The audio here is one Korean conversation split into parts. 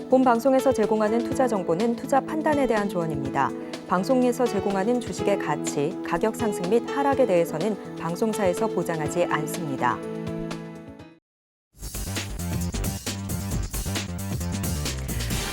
본 방송에서 제공하는 투자 정보는 투자 판단에 대한 조언입니다. 방송에서 제공하는 주식의 가치, 가격 상승 및 하락에 대해서는 방송사에서 보장하지 않습니다.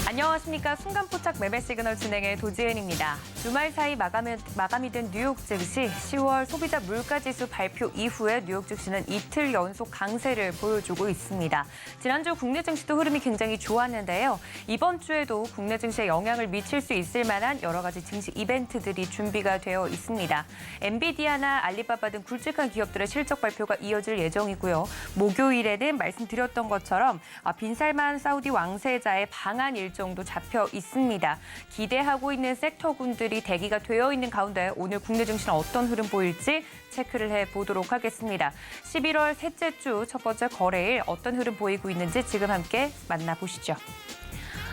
안녕하십니까. 순간포착 매매 시그널 진행의 도지은입니다. 주말 사이 마감이 된 뉴욕 증시 10월 소비자 물가지수 발표 이후에 뉴욕 증시는 이틀 연속 강세를 보여주고 있습니다. 지난주 국내 증시도 흐름이 굉장히 좋았는데요. 이번 주에도 국내 증시에 영향을 미칠 수 있을 만한 여러 가지 증시 이벤트들이 준비가 되어 있습니다. 엔비디아나 알리바바 등 굵직한 기업들의 실적 발표가 이어질 예정이고요. 목요일에는 말씀드렸던 것처럼 빈살만 사우디 왕세자의 방한 일정도 잡혀 있습니다. 기대하고 있는 섹터군들이 대기가 되어 있는 가운데 오늘 국내 증시는 어떤 흐름 보일지 체크를 해보도록 하겠습니다. 11월 셋째 주 첫 번째 거래일 어떤 흐름 보이고 있는지 지금 함께 만나보시죠.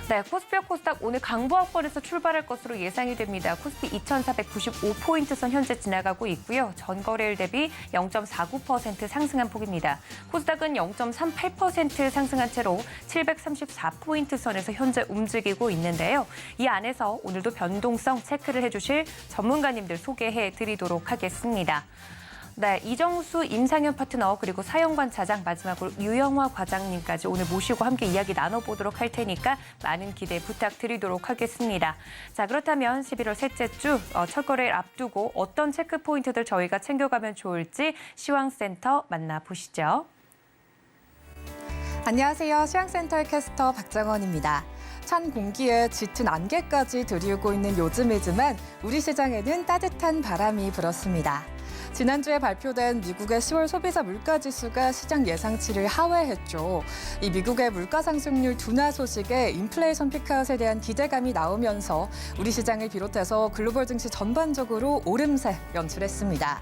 네, 코스피와 코스닥 오늘 강보합권에서 출발할 것으로 예상이 됩니다. 코스피 2,495포인트 선 현재 지나가고 있고요. 전 거래일 대비 0.49% 상승한 폭입니다. 코스닥은 0.38% 상승한 채로 734포인트 선에서 현재 움직이고 있는데요. 이 안에서 오늘도 변동성 체크를 해주실 전문가님들 소개해 드리도록 하겠습니다. 네, 이정수 임상현 파트너 그리고 사영관 차장 마지막으로 유영화 과장님까지 오늘 모시고 함께 이야기 나눠보도록 할 테니까 많은 기대 부탁드리도록 하겠습니다. 자, 그렇다면 11월 셋째 주 첫 거래를 앞두고 어떤 체크 포인트들 저희가 챙겨가면 좋을지 시황센터 만나보시죠. 안녕하세요. 시황센터의 캐스터 박정원입니다. 찬 공기에 짙은 안개까지 들이우고 있는 요즘이지만 우리 시장에는 따뜻한 바람이 불었습니다. 지난주에 발표된 미국의 10월 소비자 물가지수가 시장 예상치를 하회했죠. 이 미국의 물가 상승률 둔화 소식에 인플레이션 피크아웃에 대한 기대감이 나오면서 우리 시장을 비롯해서 글로벌 증시 전반적으로 오름세 연출했습니다.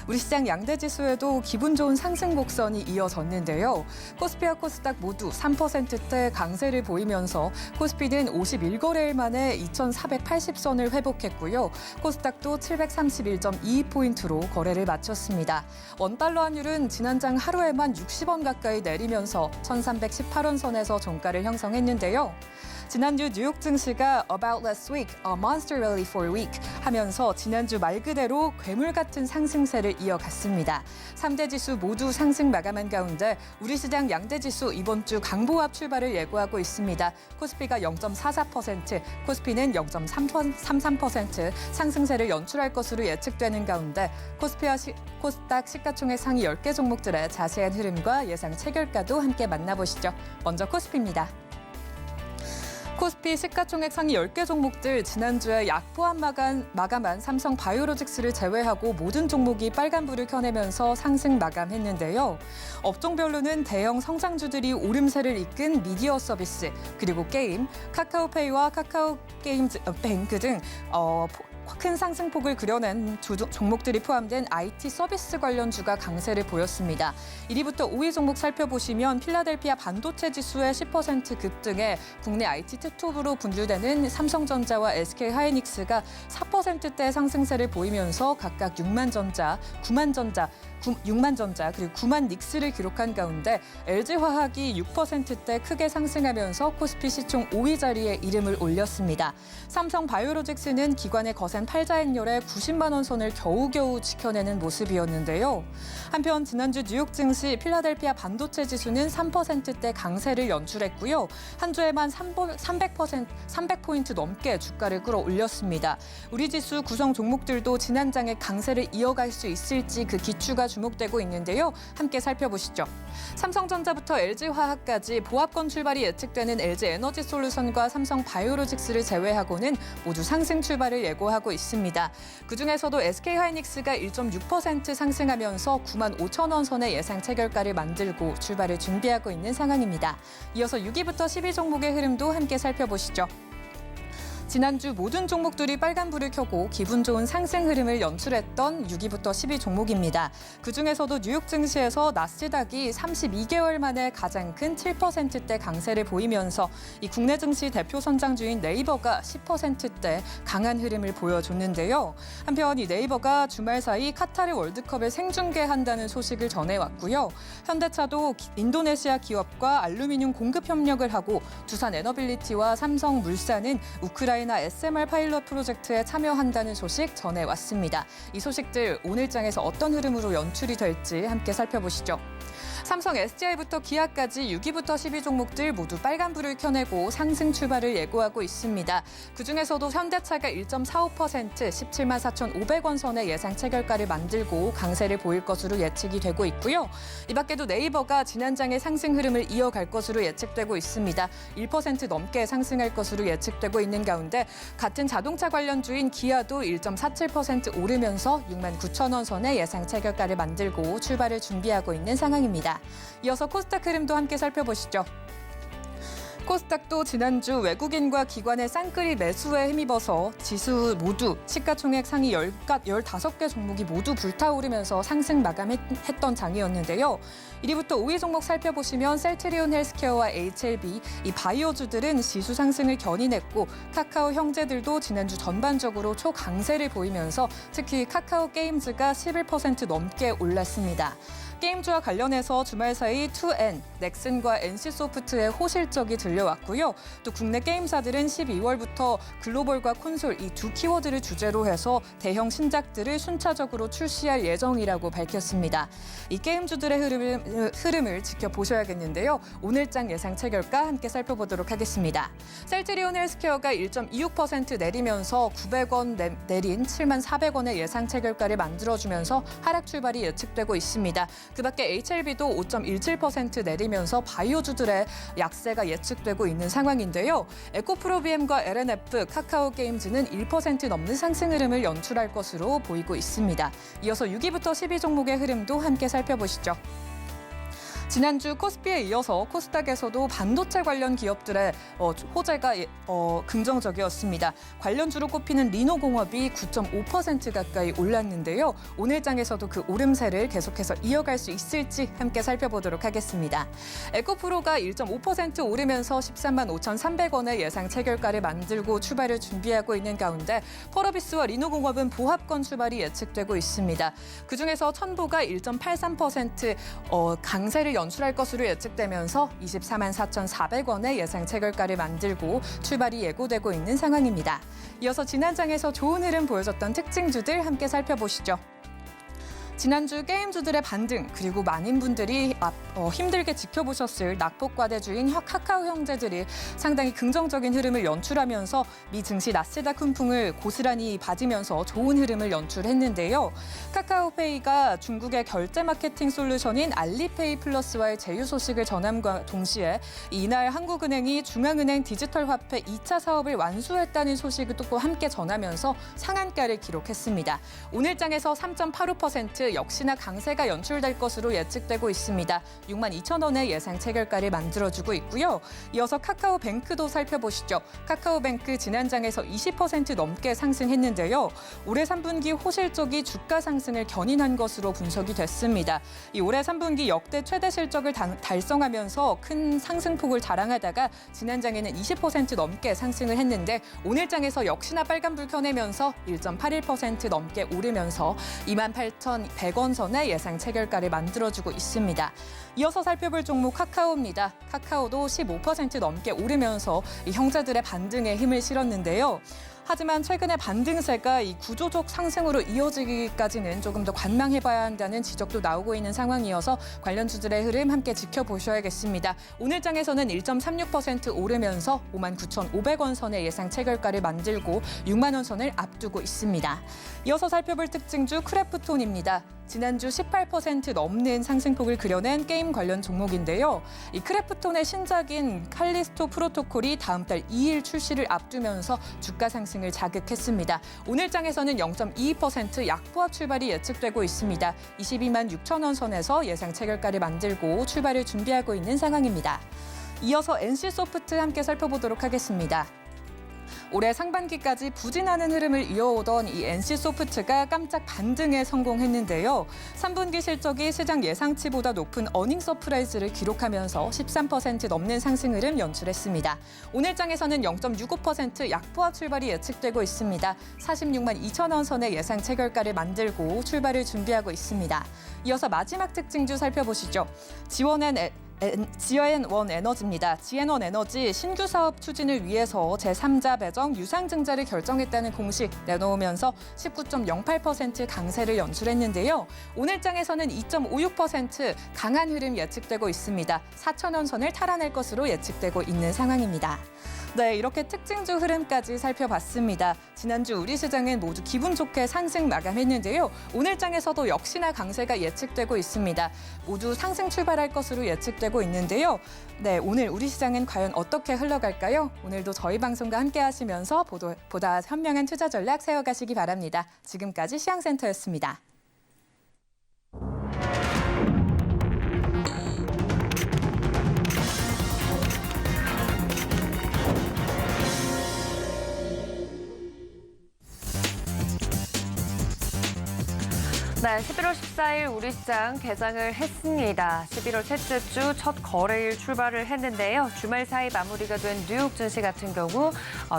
우리 시장 양대 지수에도 기분 좋은 상승 곡선이 이어졌는데요. 코스피와 코스닥 모두 3%대 강세를 보이면서 코스피는 51거래일 만에 2,480선을 회복했고요. 코스닥도 731.22포인트로 거래를 마쳤습니다. 원달러 환율은 지난장 하루에만 60원 가까이 내리면서 1,318원 선에서 종가를 형성했는데요. 지난주 뉴욕 증시가 About Last Week, a Monster Rally for a Week 하면서 지난주 말 그대로 괴물 같은 상승세를 이어갔습니다. 3대 지수 모두 상승 마감한 가운데 우리 시장 양대 지수 이번 주 강보합 출발을 예고하고 있습니다. 코스피가 0.44%, 코스피는 0.33% 상승세를 연출할 것으로 예측되는 가운데 코스피와 코스닥 시가총액 상위 10개 종목들의 자세한 흐름과 예상 체결가도 함께 만나보시죠. 먼저 코스피입니다. 코스피 시가총액 상위 10개 종목들 지난주에 약포함 마감한 삼성 바이오로직스를 제외하고 모든 종목이 빨간불을 켜내면서 상승 마감했는데요. 업종별로는 대형 성장주들이 오름세를 이끈 미디어 서비스, 그리고 게임, 카카오페이와 카카오게임뱅크 등 큰 상승폭을 그려낸 종목들이 포함된 IT 서비스 관련주가 강세를 보였습니다. 1위부터 5위 종목 살펴보시면 필라델피아 반도체 지수의 10% 급등에 국내 IT 톱으로 분류되는 삼성전자와 SK하이닉스가 4%대 상승세를 보이면서 각각 6만전자, 그리고 9만 닉스를 기록한 가운데 LG화학이 6%대 크게 상승하면서 코스피 시총 5위 자리에 이름을 올렸습니다. 삼성 바이오로직스는 기관의 거센 팔자행렬에 90만 원 선을 겨우겨우 지켜내는 모습이었는데요. 한편 지난주 뉴욕 증시 필라델피아 반도체 지수는 3%대 강세를 연출했고요. 한 주에만 300포인트 넘게 주가를 끌어올렸습니다. 우리 지수 구성 종목들도 지난장의 강세를 이어갈 수 있을지 그 기추가 주목되고 있는데요. 함께 살펴보시죠. 삼성전자부터 LG화학까지 보합권 출발이 예측되는 LG에너지솔루션과 삼성 바이오로직스를 제외하고는 모두 상승 출발을 예고하고 있습니다. 그중에서도 SK하이닉스가 1.6% 상승하면서 9만 5천 원 선의 예상 체결가를 만들고 출발을 준비하고 있는 상황입니다. 이어서 6위부터 10위 종목의 흐름도 함께 살펴보시죠. 지난주 모든 종목들이 빨간불을 켜고 기분 좋은 상승 흐름을 연출했던 6위부터 10위 종목입니다. 그중에서도 뉴욕 증시에서 나스닥이 32개월 만에 가장 큰 7%대 강세를 보이면서 이 국내 증시 대표 선장주인 네이버가 10%대 강한 흐름을 보여줬는데요. 한편 이 네이버가 주말 사이 카타르 월드컵을 생중계한다는 소식을 전해왔고요. 현대차도 인도네시아 기업과 알루미늄 공급 협력을 하고 두산 에너빌리티와 삼성물산은 우크라이나 SMR 파일럿 프로젝트에 참여한다는 소식 전해왔습니다. 이 소식들 오늘장에서 어떤 흐름으로 연출이 될지 함께 살펴보시죠. 삼성 SDI부터 기아까지 6위부터 10위 종목들 모두 빨간불을 켜내고 상승 출발을 예고하고 있습니다. 그중에서도 현대차가 1.45% 17만 4,500원 선의 예상 체결가를 만들고 강세를 보일 것으로 예측이 되고 있고요. 이 밖에도 네이버가 지난장의 상승 흐름을 이어갈 것으로 예측되고 있습니다. 1% 넘게 상승할 것으로 예측되고 있는 가운데 같은 자동차 관련주인 기아도 1.47% 오르면서 6만 9천 원 선의 예상 체결가를 만들고 출발을 준비하고 있는 상황입니다. 이어서 코스닥 흐름도 함께 살펴보시죠. 코스닥도 지난주 외국인과 기관의 쌍끌이 매수에 힘입어서 지수 모두 시가총액 상위 15개 종목이 모두 불타오르면서 상승 마감했던 장이었는데요. 1위부터 5위 종목 살펴보시면 셀트리온 헬스케어와 HLB, 이 바이오주들은 지수 상승을 견인했고 카카오 형제들도 지난주 전반적으로 초강세를 보이면서 특히 카카오 게임즈가 11% 넘게 올랐습니다. 게임주와 관련해서 주말 사이 2N, 넥슨과 NC소프트의 호실적이 들려왔고요. 또 국내 게임사들은 12월부터 글로벌과 콘솔 이 두 키워드를 주제로 해서 대형 신작들을 순차적으로 출시할 예정이라고 밝혔습니다. 이 게임주들의 흐름을 지켜보셔야겠는데요. 오늘장 예상 체결가 함께 살펴보도록 하겠습니다. 셀트리온 헬스케어가 1.26% 내리면서 900원 내린 7만 400원의 예상 체결가를 만들어주면서 하락 출발이 예측되고 있습니다. 그 밖에 HLB도 5.17% 내리면서 바이오주들의 약세가 예측되고 있는 상황인데요. 에코프로비엠과 LNF, 카카오 게임즈는 1% 넘는 상승 흐름을 연출할 것으로 보이고 있습니다. 이어서 6위부터 10위 종목의 흐름도 함께 살펴보시죠. 지난주 코스피에 이어서 코스닥에서도 반도체 관련 기업들의 호재가 긍정적이었습니다. 관련주로 꼽히는 리노공업이 9.5% 가까이 올랐는데요. 오늘장에서도 그 오름세를 계속해서 이어갈 수 있을지 함께 살펴보도록 하겠습니다. 에코프로가 1.5% 오르면서 13만 5,300원의 예상 체결가를 만들고 출발을 준비하고 있는 가운데 펄어비스와 리노공업은 보합권 출발이 예측되고 있습니다. 그중에서 천보가 1.83% 강세를 연출할 것으로 예측되면서 24만 4,400원의 예상 체결가를 만들고 출발이 예고되고 있는 상황입니다. 이어서 지난장에서 좋은 흐름 보여줬던 특징주들 함께 살펴보시죠. 지난주 게임주들의 반등 그리고 많은 분들이 힘들게 지켜보셨을 낙폭과대주인 카카오 형제들이 상당히 긍정적인 흐름을 연출하면서 미 증시 나스닥 훈풍을 고스란히 받으면서 좋은 흐름을 연출했는데요. 카카오페이가 중국의 결제 마케팅 솔루션인 알리페이 플러스와의 제휴 소식을 전함과 동시에 이날 한국은행이 중앙은행 디지털 화폐 2차 사업을 완수했다는 소식을 또 함께 전하면서 상한가를 기록했습니다. 오늘장에서 3.85% 역시나 강세가 연출될 것으로 예측되고 있습니다. 6만 2천 원의 예상 체결가를 만들어주고 있고요. 이어서 카카오뱅크도 살펴보시죠. 카카오뱅크 지난장에서 20% 넘게 상승했는데요. 올해 3분기 호실적이 주가 상승을 견인한 것으로 분석이 됐습니다. 이 올해 3분기 역대 최대 실적을 달성하면서 큰 상승폭을 자랑하다가 지난장에는 20% 넘게 상승을 했는데 오늘장에서 역시나 빨간불 켜내면서 1.81% 넘게 오르면서 28,100원 선의 예상 체결가를 만들어주고 있습니다. 이어서 살펴볼 종목 카카오입니다. 카카오도 15% 넘게 오르면서 이 형제들의 반등에 힘을 실었는데요. 하지만 최근의 반등세가 이 구조적 상승으로 이어지기까지는 조금 더 관망해봐야 한다는 지적도 나오고 있는 상황이어서 관련주들의 흐름 함께 지켜보셔야겠습니다. 오늘장에서는 1.36% 오르면서 5만 9,500원 선의 예상 체결가를 만들고 6만 원 선을 앞두고 있습니다. 이어서 살펴볼 특징주 크래프톤입니다. 지난주 18% 넘는 상승폭을 그려낸 게임 관련 종목인데요. 이 크래프톤의 신작인 칼리스토 프로토콜이 다음 달 2일 출시를 앞두면서 주가 상승을 자극했습니다. 오늘장에서는 0.22% 약보합 출발이 예측되고 있습니다. 22만 6천 원 선에서 예상 체결가를 만들고 출발을 준비하고 있는 상황입니다. 이어서 NC소프트 함께 살펴보도록 하겠습니다. 올해 상반기까지 부진하는 흐름을 이어오던 이 NC소프트가 깜짝 반등에 성공했는데요. 3분기 실적이 시장 예상치보다 높은 어닝 서프라이즈를 기록하면서 13% 넘는 상승 흐름 연출했습니다. 오늘 장에서는 0.65% 약보합 출발이 예측되고 있습니다. 46만 2천 원 선의 예상 체결가를 만들고 출발을 준비하고 있습니다. 이어서 마지막 특징주 살펴보시죠. 지엔원 에너지입니다. 지엔원 에너지 신규 사업 추진을 위해서 제3자 배정 유상증자를 결정했다는 공식 내놓으면서 19.08% 강세를 연출했는데요. 오늘 장에서는 2.56% 강한 흐름 예측되고 있습니다. 4,000원 선을 탈환할 것으로 예측되고 있는 상황입니다. 네, 이렇게 특징주 흐름까지 살펴봤습니다. 지난주 우리 시장은 모두 기분 좋게 상승 마감했는데요. 오늘 장에서도 역시나 강세가 예측되고 있습니다. 모두 상승 출발할 것으로 예측되고 있는데요. 네, 오늘 우리 시장은 과연 어떻게 흘러갈까요? 오늘도 저희 방송과 함께 하시면서 보다 현명한 투자 전략 세워가시기 바랍니다. 지금까지 시황센터였습니다. 네, 11월 14일 우리 시장 개장을 했습니다. 11월 셋째 주 첫 거래일 출발을 했는데요. 주말 사이 마무리가 된 뉴욕 증시 같은 경우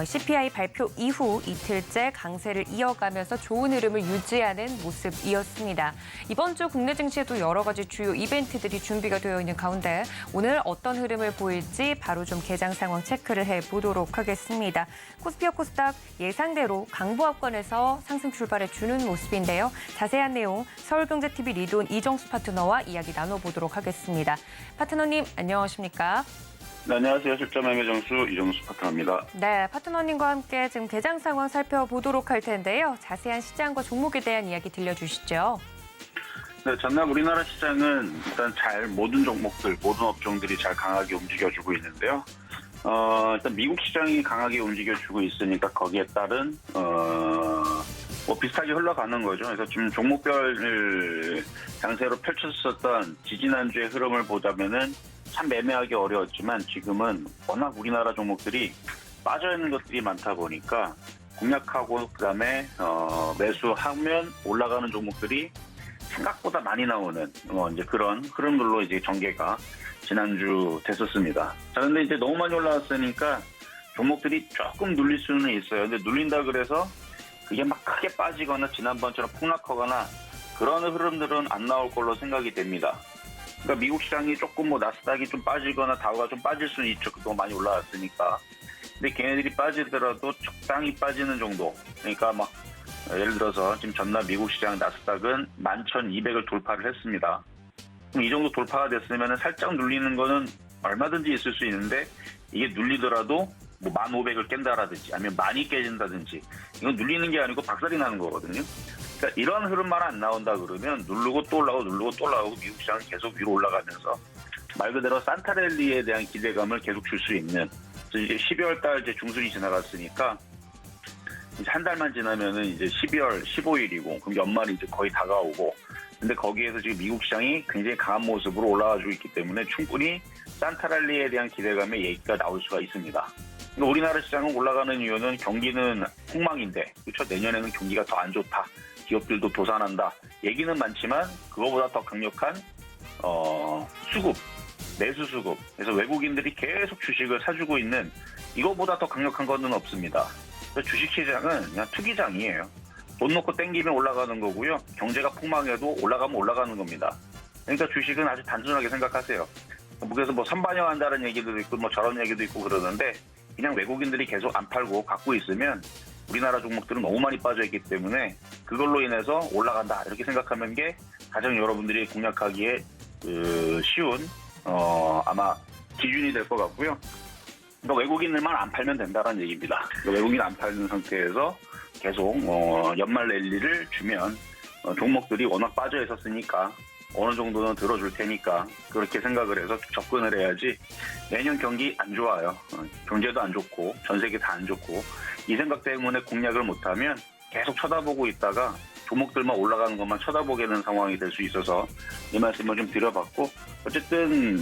CPI 발표 이후 이틀째 강세를 이어가면서 좋은 흐름을 유지하는 모습이었습니다. 이번 주 국내 증시에도 여러 가지 주요 이벤트들이 준비가 되어 있는 가운데 오늘 어떤 흐름을 보일지 바로 좀 개장 상황 체크를 해보도록 하겠습니다. 코스피와 코스닥 예상대로 강보합권에서 상승 출발해 주는 모습인데요. 자세한 내용 서울경제TV 리돈 이정수 파트너와 이야기 나눠보도록 하겠습니다. 파트너님 안녕하십니까? 네, 안녕하세요. 실전매매 정수 이정수 파트너입니다. 네, 파트너님과 함께 지금 개장 상황 살펴보도록 할 텐데요. 자세한 시장과 종목에 대한 이야기 들려주시죠. 네, 전날 우리나라 시장은 일단 모든 종목들, 모든 업종들이 잘 강하게 움직여주고 있는데요. 일단 미국 시장이 강하게 움직여주고 있으니까 거기에 따른 비슷하게 흘러가는 거죠. 그래서 지금 종목별 장세로 펼쳤었던 지지난주의 흐름을 보자면은 참 매매하기 어려웠지만 지금은 워낙 우리나라 종목들이 빠져있는 것들이 많다 보니까 공략하고 그다음에 매수하면 올라가는 종목들이 생각보다 많이 나오는 이제 그런 흐름들로 이제 전개가 지난주 됐었습니다. 자, 근데 이제 너무 많이 올라왔으니까 종목들이 조금 눌릴 수는 있어요. 근데 눌린다 그래서 그게 막 크게 빠지거나 지난번처럼 폭락하거나 그런 흐름들은 안 나올 걸로 생각이 됩니다. 그러니까 미국 시장이 조금 나스닥이 좀 빠지거나 다우가 좀 빠질 수는 있죠. 너무 많이 올라왔으니까. 근데 걔네들이 빠지더라도 적당히 빠지는 정도. 그러니까 예를 들어서 지금 전날 미국 시장 나스닥은 11,200을 돌파를 했습니다. 그럼 이 정도 돌파가 됐으면 살짝 눌리는 거는 얼마든지 있을 수 있는데 이게 눌리더라도 1,500을 깬다라든지 아니면 많이 깨진다든지 이건 눌리는 게 아니고 박살이 나는 거거든요. 그러니까 이런 흐름만 안 나온다 그러면 누르고 또 올라가고 누르고 또 올라가고 미국 시장은 계속 위로 올라가면서 말 그대로 산타랠리에 대한 기대감을 계속 줄 수 있는 이제 12월 달 이제 중순이 지나갔으니까 이제 한 달만 지나면은 이제 12월 15일이고 그럼 연말이 이제 거의 다가오고 근데 거기에서 지금 미국 시장이 굉장히 강한 모습으로 올라가지고 있기 때문에 충분히 산타랠리에 대한 기대감의 얘기가 나올 수가 있습니다. 우리나라 시장은 올라가는 이유는 경기는 폭망인데 그렇죠? 내년에는 경기가 더 안 좋다. 기업들도 도산한다. 얘기는 많지만 그거보다 더 강력한 수급, 매수 수급. 그래서 외국인들이 계속 주식을 사주고 있는 이거보다 더 강력한 거는 없습니다. 주식시장은 그냥 투기장이에요. 돈 놓고 땡기면 올라가는 거고요. 경제가 폭망해도 올라가면 올라가는 겁니다. 그러니까 주식은 아주 단순하게 생각하세요. 그래서 선반영한다는 얘기도 있고 저런 얘기도 있고 그러는데 그냥 외국인들이 계속 안 팔고 갖고 있으면 우리나라 종목들은 너무 많이 빠져있기 때문에 그걸로 인해서 올라간다 이렇게 생각하는 게 가장 여러분들이 공략하기에 쉬운 아마 기준이 될 것 같고요. 그러니까 외국인들만 안 팔면 된다는 얘기입니다. 그러니까 외국인 안 팔는 상태에서 계속 연말 랠리를 주면 종목들이 워낙 빠져 있었으니까 어느 정도는 들어줄 테니까 그렇게 생각을 해서 접근을 해야지 내년 경기 안 좋아요. 경제도 안 좋고 전 세계 다 안 좋고 이 생각 때문에 공략을 못하면 계속 쳐다보고 있다가 종목들만 올라가는 것만 쳐다보게 되는 상황이 될 수 있어서 이 말씀을 좀 드려봤고 어쨌든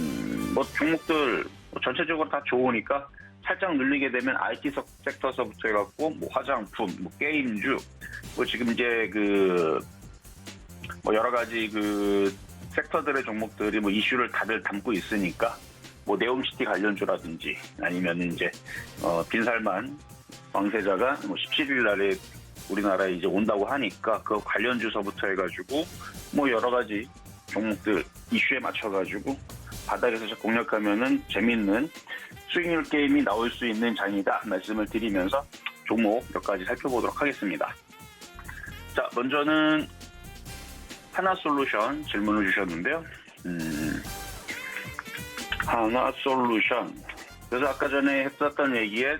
종목들 전체적으로 다 좋으니까 살짝 늘리게 되면 IT 섹터서부터 해갖고 뭐 화장품, 뭐 게임주, 뭐 지금 이제 뭐 여러 가지 섹터들의 종목들이 뭐 이슈를 다들 담고 있으니까 뭐 네옴시티 관련주라든지 아니면 이제 빈살만 왕세자가 뭐 17일 날에 우리나라에 이제 온다고 하니까 그 관련주서부터 해가지고 뭐 여러 가지 종목들 이슈에 맞춰가지고 바닥에서 공략하면은 재밌는 수익률 게임이 나올 수 있는 장이다 말씀을 드리면서 종목 몇 가지 살펴보도록 하겠습니다. 자, 먼저는 하나솔루션 질문을 주셨는데요. 하나솔루션. 그래서 아까 전에 했었던 얘기에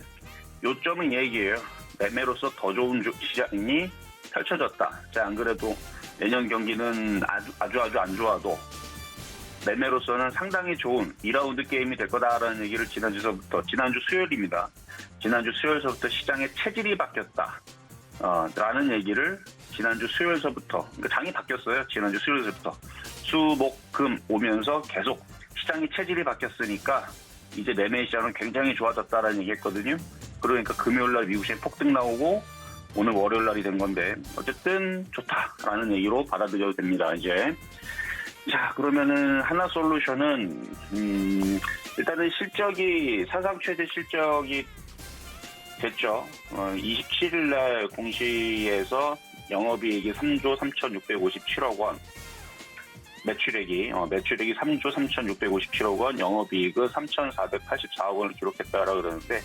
요점은 얘기예요. 매매로서 더 좋은 시장이 펼쳐졌다. 자, 안 그래도 내년 경기는 아주 안 좋아도 매매로서는 상당히 좋은 2라운드 게임이 될 거다라는 얘기를 지난주 수요일입니다. 지난주 수요일서부터 시장의 체질이 바뀌었다. 라는 얘기를 지난주 수요일서부터, 그러니까 장이 바뀌었어요. 지난주 수요일서부터. 수, 목, 금 오면서 계속 시장이 체질이 바뀌었으니까 이제 매매 시장은 굉장히 좋아졌다라는 얘기 했거든요. 그러니까 금요일 날 미국 시장 폭등 나오고 오늘 월요일 날이 된 건데 어쨌든 좋다라는 얘기로 받아들여도 됩니다. 이제. 자, 그러면은 하나솔루션은 일단은 실적이 사상 최대 실적이 됐죠. 27일 날 공시에서 영업이익이 3조 3,657억 원, 매출액이 3조 3,657억 원, 영업이익은 3,484억 원을 기록했다라고 그러는데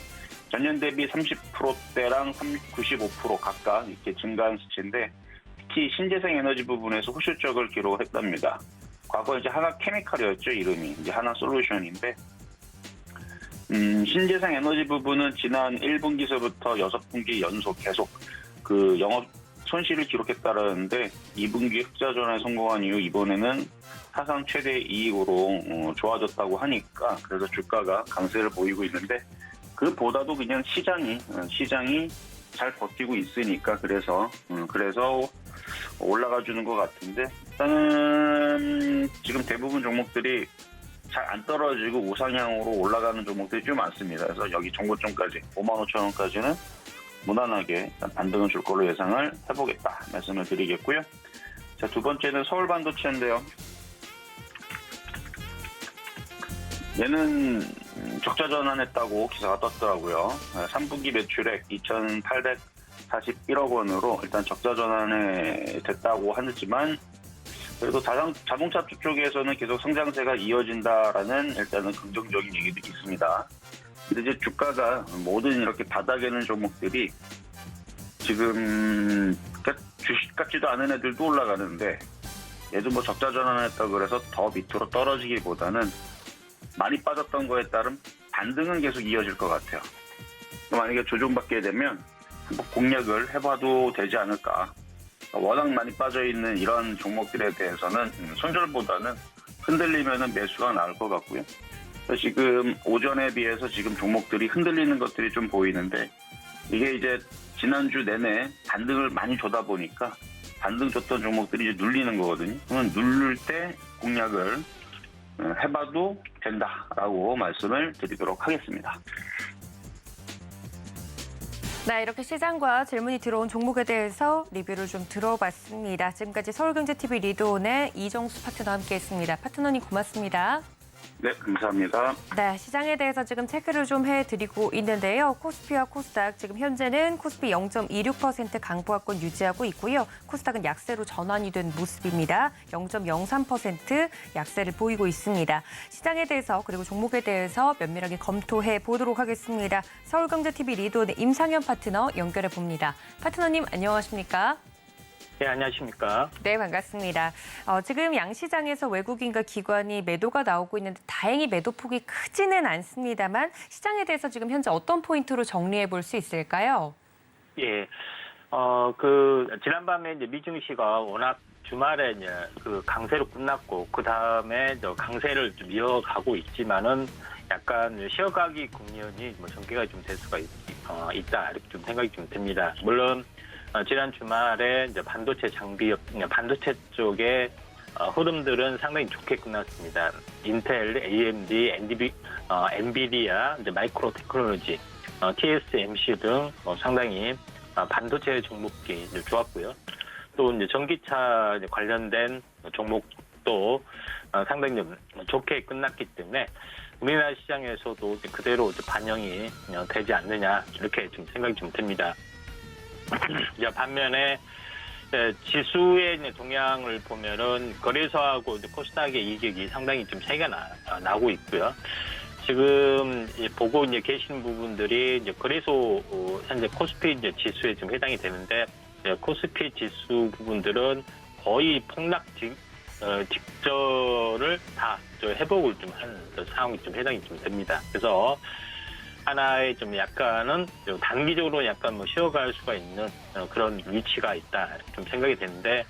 전년 대비 30%대랑 95% 각각 이렇게 증가한 수치인데 특히 신재생 에너지 부분에서 호실적을 기록했답니다. 과거 이제 하나 케미칼이었죠, 이름이. 이제 하나 솔루션인데, 신재생 에너지 부분은 지난 1분기서부터 6분기 연속 계속 영업 손실을 기록했다라는데 2분기 흑자 전환에 성공한 이후 이번에는 사상 최대 이익으로 좋아졌다고 하니까 그래서 주가가 강세를 보이고 있는데 그보다도 그냥 시장이 잘 버티고 있으니까 그래서 올라가 주는 것 같은데 일단은 지금 대부분 종목들이 잘 안 떨어지고 우상향으로 올라가는 종목들이 좀 많습니다. 그래서 여기 정고점까지 55,000원까지는 무난하게 반등을 줄 걸로 예상을 해보겠다 말씀을 드리겠고요. 자, 두 번째는 서울반도체인데요. 얘는 적자 전환했다고 기사가 떴더라고요. 3분기 매출액 2,841억 원으로 일단 적자 전환이 됐다고 하지만 그래도 자동차 쪽에서는 계속 성장세가 이어진다라는 일단은 긍정적인 얘기도 있습니다. 근데 이제 주가가 모든 이렇게 바닥에 있는 종목들이 지금 주식 같지도 않은 애들도 올라가는데 얘도 뭐 적자 전환했다고 그래서 더 밑으로 떨어지기보다는 많이 빠졌던 거에 따른 반등은 계속 이어질 것 같아요. 만약에 조정받게 되면 한번 공략을 해봐도 되지 않을까. 워낙 많이 빠져있는 이런 종목들에 대해서는 손절보다는 흔들리면 매수가 나을 것 같고요. 지금 오전에 비해서 지금 종목들이 흔들리는 것들이 좀 보이는데 이게 이제 지난주 내내 반등을 많이 줬다 보니까 반등 줬던 종목들이 이제 눌리는 거거든요. 그러면 누를 때 공략을 해봐도 된다라고 말씀을 드리도록 하겠습니다. 네, 이렇게 시장과 질문이 들어온 종목에 대해서 리뷰를 좀 들어봤습니다. 지금까지 서울경제TV 리드온의 이정수 파트너와 함께했습니다. 파트너님 고맙습니다. 네, 감사합니다. 네, 시장에 대해서 지금 체크를 좀 해드리고 있는데요. 코스피와 코스닥 지금 현재는 코스피 0.26% 강보합권 유지하고 있고요. 코스닥은 약세로 전환이 된 모습입니다. 0.03% 약세를 보이고 있습니다. 시장에 대해서 그리고 종목에 대해서 면밀하게 검토해 보도록 하겠습니다. 서울경제TV 리드온의 임상현 파트너 연결해 봅니다. 파트너님 안녕하십니까? 네, 안녕하십니까. 네, 반갑습니다. 지금 양시장에서 외국인과 기관이 매도가 나오고 있는데 다행히 매도폭이 크지는 않습니다만 시장에 대해서 지금 현재 어떤 포인트로 정리해 볼 수 있을까요? 예, 지난밤에 이제 미증시가 워낙 주말에 이제 강세로 끝났고 그 다음에 강세를 좀 이어가고 있지만은 약간 쉬어가기 국면이 전개가 좀 될 수가 있다 이렇게 좀 생각이 좀 듭니다. 물론 지난 주말에 이제 반도체 쪽에 흐름들은 상당히 좋게 끝났습니다. 인텔, AMD, 엔비디아, 이제 마이크로 테크놀로지, TSMC 등 상당히 반도체 종목이 이제 좋았고요. 또 이제 전기차 관련된 종목도 상당히 좀 좋게 끝났기 때문에 우리나라 시장에서도 그대로 이제 반영이 되지 않느냐 이렇게 좀 생각이 좀 듭니다. 반면에 지수의 이제 동향을 보면은 거래소하고 이제 코스닥의 이격이 상당히 좀 차이가 나고 있고요. 지금 보고 이제 계신 부분들이 이제 거래소 현재 코스피 이제 지수에 좀 해당이 되는데 코스피 지수 부분들은 거의 폭락 직전을 다 회복을 좀 한 상황이 좀 해당이 좀 됩니다. 그래서 하나의 좀 약간은 단기적으로 약간 뭐 쉬어갈 수가 있는 그런 위치가 있다 좀 생각이 되는데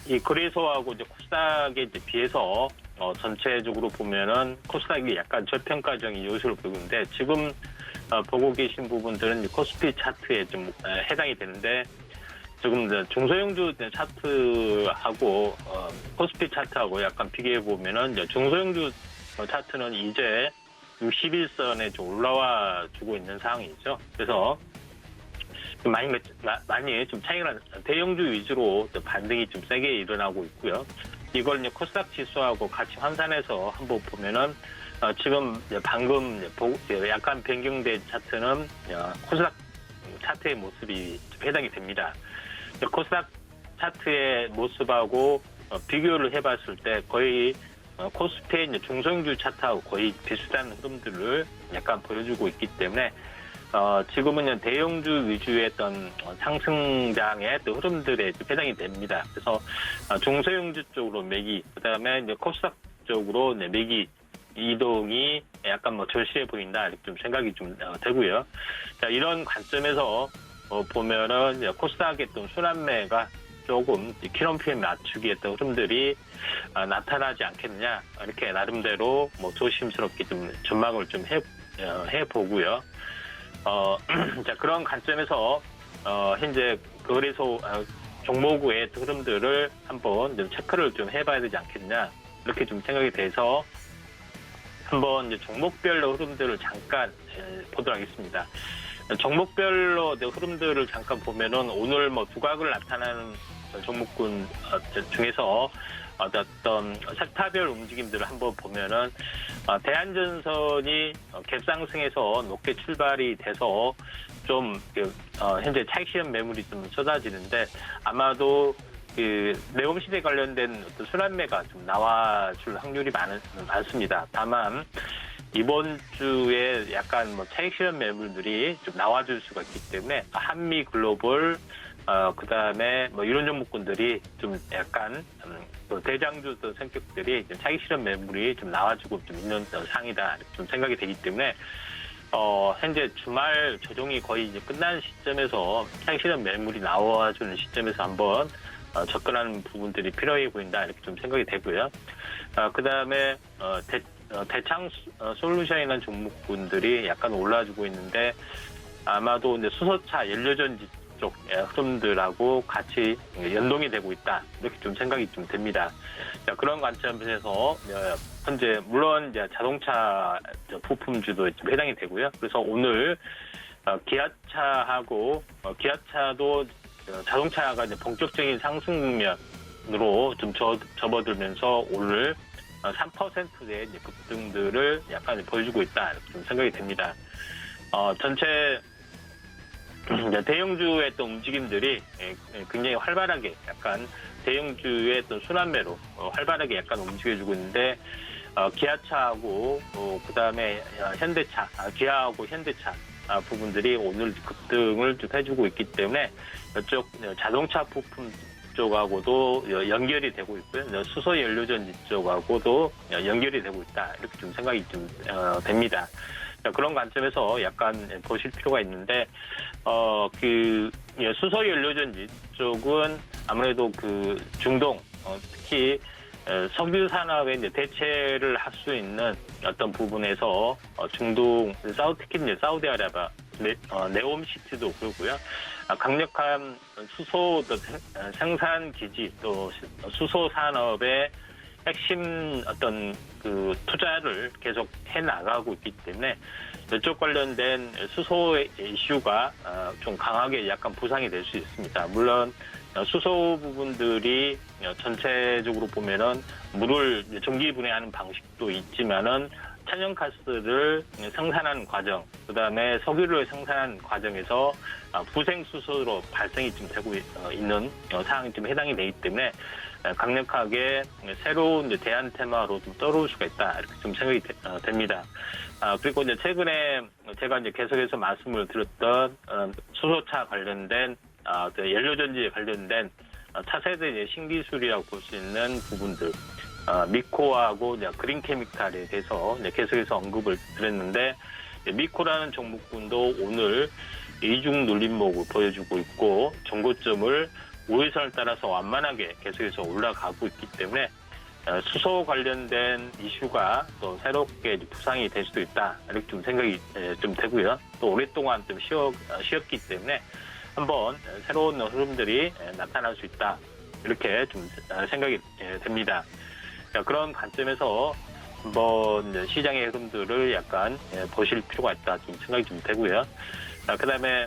이 거래소하고 이제 코스닥에 이제 비해서 전체적으로 보면은 코스닥이 약간 저평가적인 요소를 보이고 있는데 지금 보고 계신 부분들은 이제 코스피 차트에 좀 해당이 되는데 지금 중소형주 차트하고 코스피 차트하고 약간 비교해 보면은 이제 중소형주 차트는 이제 61선에 좀 올라와 주고 있는 상황이죠. 그래서 좀 많이 좀 차이가 대형주 위주로 반등이 좀 세게 일어나고 있고요. 이걸 이제 코스닥 지수하고 같이 환산해서 한번 보면은 지금 방금 약간 변경된 차트는 코스닥 차트의 모습이 좀 해당이 됩니다. 코스닥 차트의 모습하고 비교를 해봤을 때 거의 코스피의 이제 중소형주 차트하고 거의 비슷한 흐름들을 약간 보여주고 있기 때문에 지금은 대형주 위주의 어떤 상승장의 또 흐름들에 해당이 됩니다. 그래서 중소형주 쪽으로 매기, 그다음에 이제 코스닥 쪽으로 매기 이동이 약간 뭐 절실해 보인다 이렇게 좀 생각이 좀 되고요. 자, 이런 관점에서 보면은 코스닥의 또 순환매가 조금 기존표에 맞추기 했던 흐름들이 나타나지 않겠느냐 이렇게 나름대로 뭐 조심스럽게 좀 전망을 좀 해보고요. 자, 그런 관점에서 현재 거래소 종목의 흐름들을 한번 좀 체크를 좀 해봐야 되지 않겠느냐 이렇게 좀 생각이 돼서 한번 이제 종목별로 흐름들을 잠깐 보도록 하겠습니다. 종목별로 흐름들을 잠깐 보면은 오늘 뭐 두각을 나타나는 종목군 중에서 어떤 섹터별 움직임들을 한번 보면은 대한전선이 갭상승에서 높게 출발이 돼서 좀 현재 차익 실현 매물이 좀 쏟아지는데 아마도 그 내용시대 관련된 어떤 순환매가 좀 나와줄 확률이 많습니다. 다만 이번 주에 약간 뭐 차익 실현 매물들이 좀 나와줄 수가 있기 때문에 한미 글로벌 그다음에 뭐 이런 종목군들이 좀 약간 대장주 성격들이 차익 실현 매물이 좀 나와주고 좀 있는 상이다 좀 생각이 되기 때문에 현재 주말 조정이 거의 이제 끝나는 시점에서 차익 실현 매물이 나와주는 시점에서 한번 접근하는 부분들이 필요해 보인다 이렇게 좀 생각이 되고요. 그다음에 대창 솔루션이라는 종목군들이 약간 올라주고 있는데 아마도 이제 수소차 연료전지 쪽 흐름들하고 같이 연동이 되고 있다 이렇게 좀 생각이 좀 됩니다. 자, 그런 관점에서 현재 물론 이제 자동차 부품주도 좀 해당이 되고요. 그래서 오늘 기아차하고 기아차도 자동차가 이제 본격적인 상승 국면으로 좀 접어들면서 오늘 3%의 급등들을 약간 보여주고 있다 이렇게 좀 생각이 됩니다. 전체 대형주의 또 움직임들이 굉장히 활발하게 약간 대형주의 또 순환매로 활발하게 약간 움직여주고 있는데 기아차하고 그다음에 현대차, 기아하고 현대차 부분들이 오늘 급등을 좀 해주고 있기 때문에 이쪽 자동차 부품 쪽하고도 연결이 되고 있고요. 수소 연료전지 쪽하고도 연결이 되고 있다. 이렇게 좀 생각이 좀 됩니다. 그런 관점에서 약간 보실 필요가 있는데, 수소 연료전지 쪽은 아무래도 그 중동, 특히 석유 산업에 이제 대체를 할 수 있는 어떤 부분에서 중동, 특히 이제 네옴시티도 그렇고요. 강력한 수소 생산 기지 또 수소 산업의 핵심 어떤 그 투자를 계속 해 나가고 있기 때문에 이쪽 관련된 수소 이슈가 좀 강하게 약간 부상이 될 수 있습니다. 물론 수소 부분들이 전체적으로 보면은 물을 전기 분해하는 방식도 있지만은 천연가스를 생산하는 과정, 그다음에 석유를 생산하는 과정에서 부생 수소로 발생이 좀 되고 있는 상황이 좀 해당이 되기 때문에 강력하게 새로운 대안 테마로 좀 떠오를 수가 있다 이렇게 좀 생각이 됩니다. 그리고 이제 최근에 제가 이제 계속해서 말씀을 드렸던 수소차 관련된 연료전지에 관련된 차세대 신기술이라고 볼 수 있는 부분들, 미코하고 이제 그린케미칼에 대해서 이제 계속해서 언급을 드렸는데 미코라는 종목군도 오늘 이중 눌림목을 보여주고 있고 정고점을 5일선을 따라서 완만하게 계속해서 올라가고 있기 때문에 수소 관련된 이슈가 또 새롭게 부상이 될 수도 있다 이렇게 좀 생각이 좀 되고요. 또 오랫동안 좀 쉬었기 때문에 한번 새로운 흐름들이 나타날 수 있다 이렇게 좀 생각이 됩니다. 그런 관점에서 한번 시장의 흐름들을 약간 보실 필요가 있다 좀 생각이 좀 되고요. 그다음에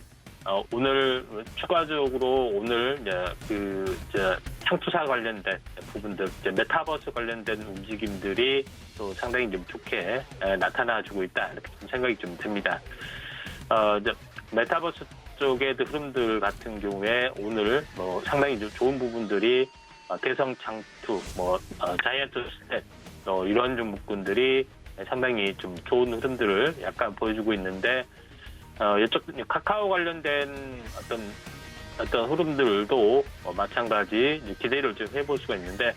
오늘 추가적으로 오늘 창투사 관련된 부분들, 메타버스 관련된 움직임들이 또 상당히 좀 좋게 나타나주고 있다 이렇게 좀 생각이 좀 듭니다. 메타버스 쪽의 흐름들 같은 경우에 오늘 상당히 좀 좋은 부분들이 대성 장투, 자이언트 스텝 이런 종목군들이 상당히 좀 좋은 흐름들을 약간 보여주고 있는데 이쪽 카카오 관련된 어떤 흐름들도 마찬가지 기대를 좀 해볼 수가 있는데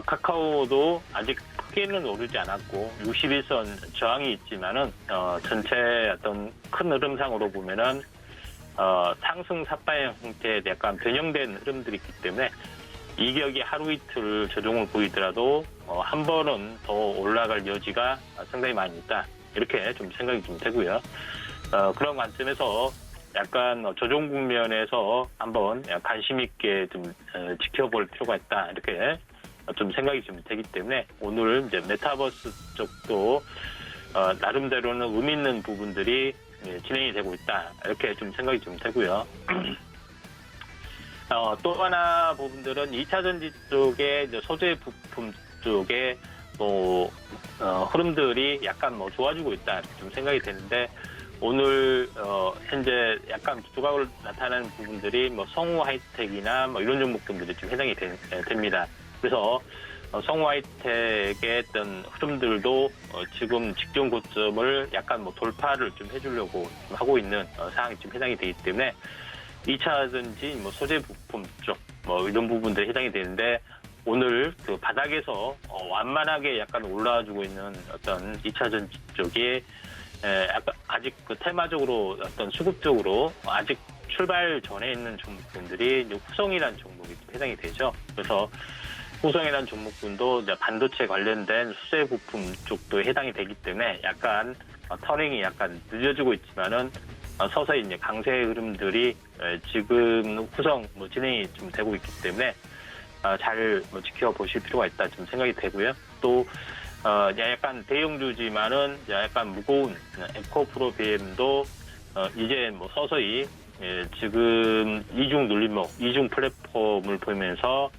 카카오도 아직 크게는 오르지 않았고 61선 저항이 있지만은 전체 어떤 큰 흐름상으로 보면은 상승 삿발 형태의 약간 변형된 흐름들이 있기 때문에 이격이 하루 이틀 조정을 보이더라도 한 번은 더 올라갈 여지가 상당히 많이 있다 이렇게 좀 생각이 좀 되고요. 그런 관점에서 약간 조정 국면에서 한번 관심 있게 좀 지켜볼 필요가 있다 이렇게 좀 생각이 좀 되기 때문에 오늘 이제 메타버스 쪽도 나름대로는 의미 있는 부분들이 진행이 되고 있다 이렇게 좀 생각이 좀 되고요. 또 하나 부분들은 2차 전지 쪽에 소재 부품 쪽에 흐름들이 약간 좋아지고 있다 이렇게 좀 생각이 되는데 오늘 현재 약간 두각을 나타내는 부분들이 성우 하이텍이나 이런 종목들이 좀 해당이 됩니다. 그래서 성우 하이텍의 어떤 흐름들도 지금 직전 고점을 약간 돌파를 좀 해주려고 하고 있는 상황이 좀 해당이 되기 때문에 2차 전지 소재 부품 쪽 이런 부분들이 해당이 되는데 오늘 그 바닥에서 완만하게 약간 올라와주고 있는 어떤 2차 전지 쪽이 약간 아직 그 테마적으로 어떤 수급적으로 아직 출발 전에 있는 종목군들이 후성이라는 종목이 해당이 되죠. 그래서 후성이라는 종목군도 이제 반도체 관련된 수제 부품 쪽도 해당이 되기 때문에 약간 터닝이 약간 늦어지고 있지만은 서서히 이제 강세 흐름들이 지금 후성 진행이 좀 되고 있기 때문에 잘 지켜보실 필요가 있다 좀 생각이 되고요. 또 약간 대형주지만은 약간 무거운 에코프로 BM도 이제 서서히 지금 이중 눌림목, 이중 플랫폼을 보면서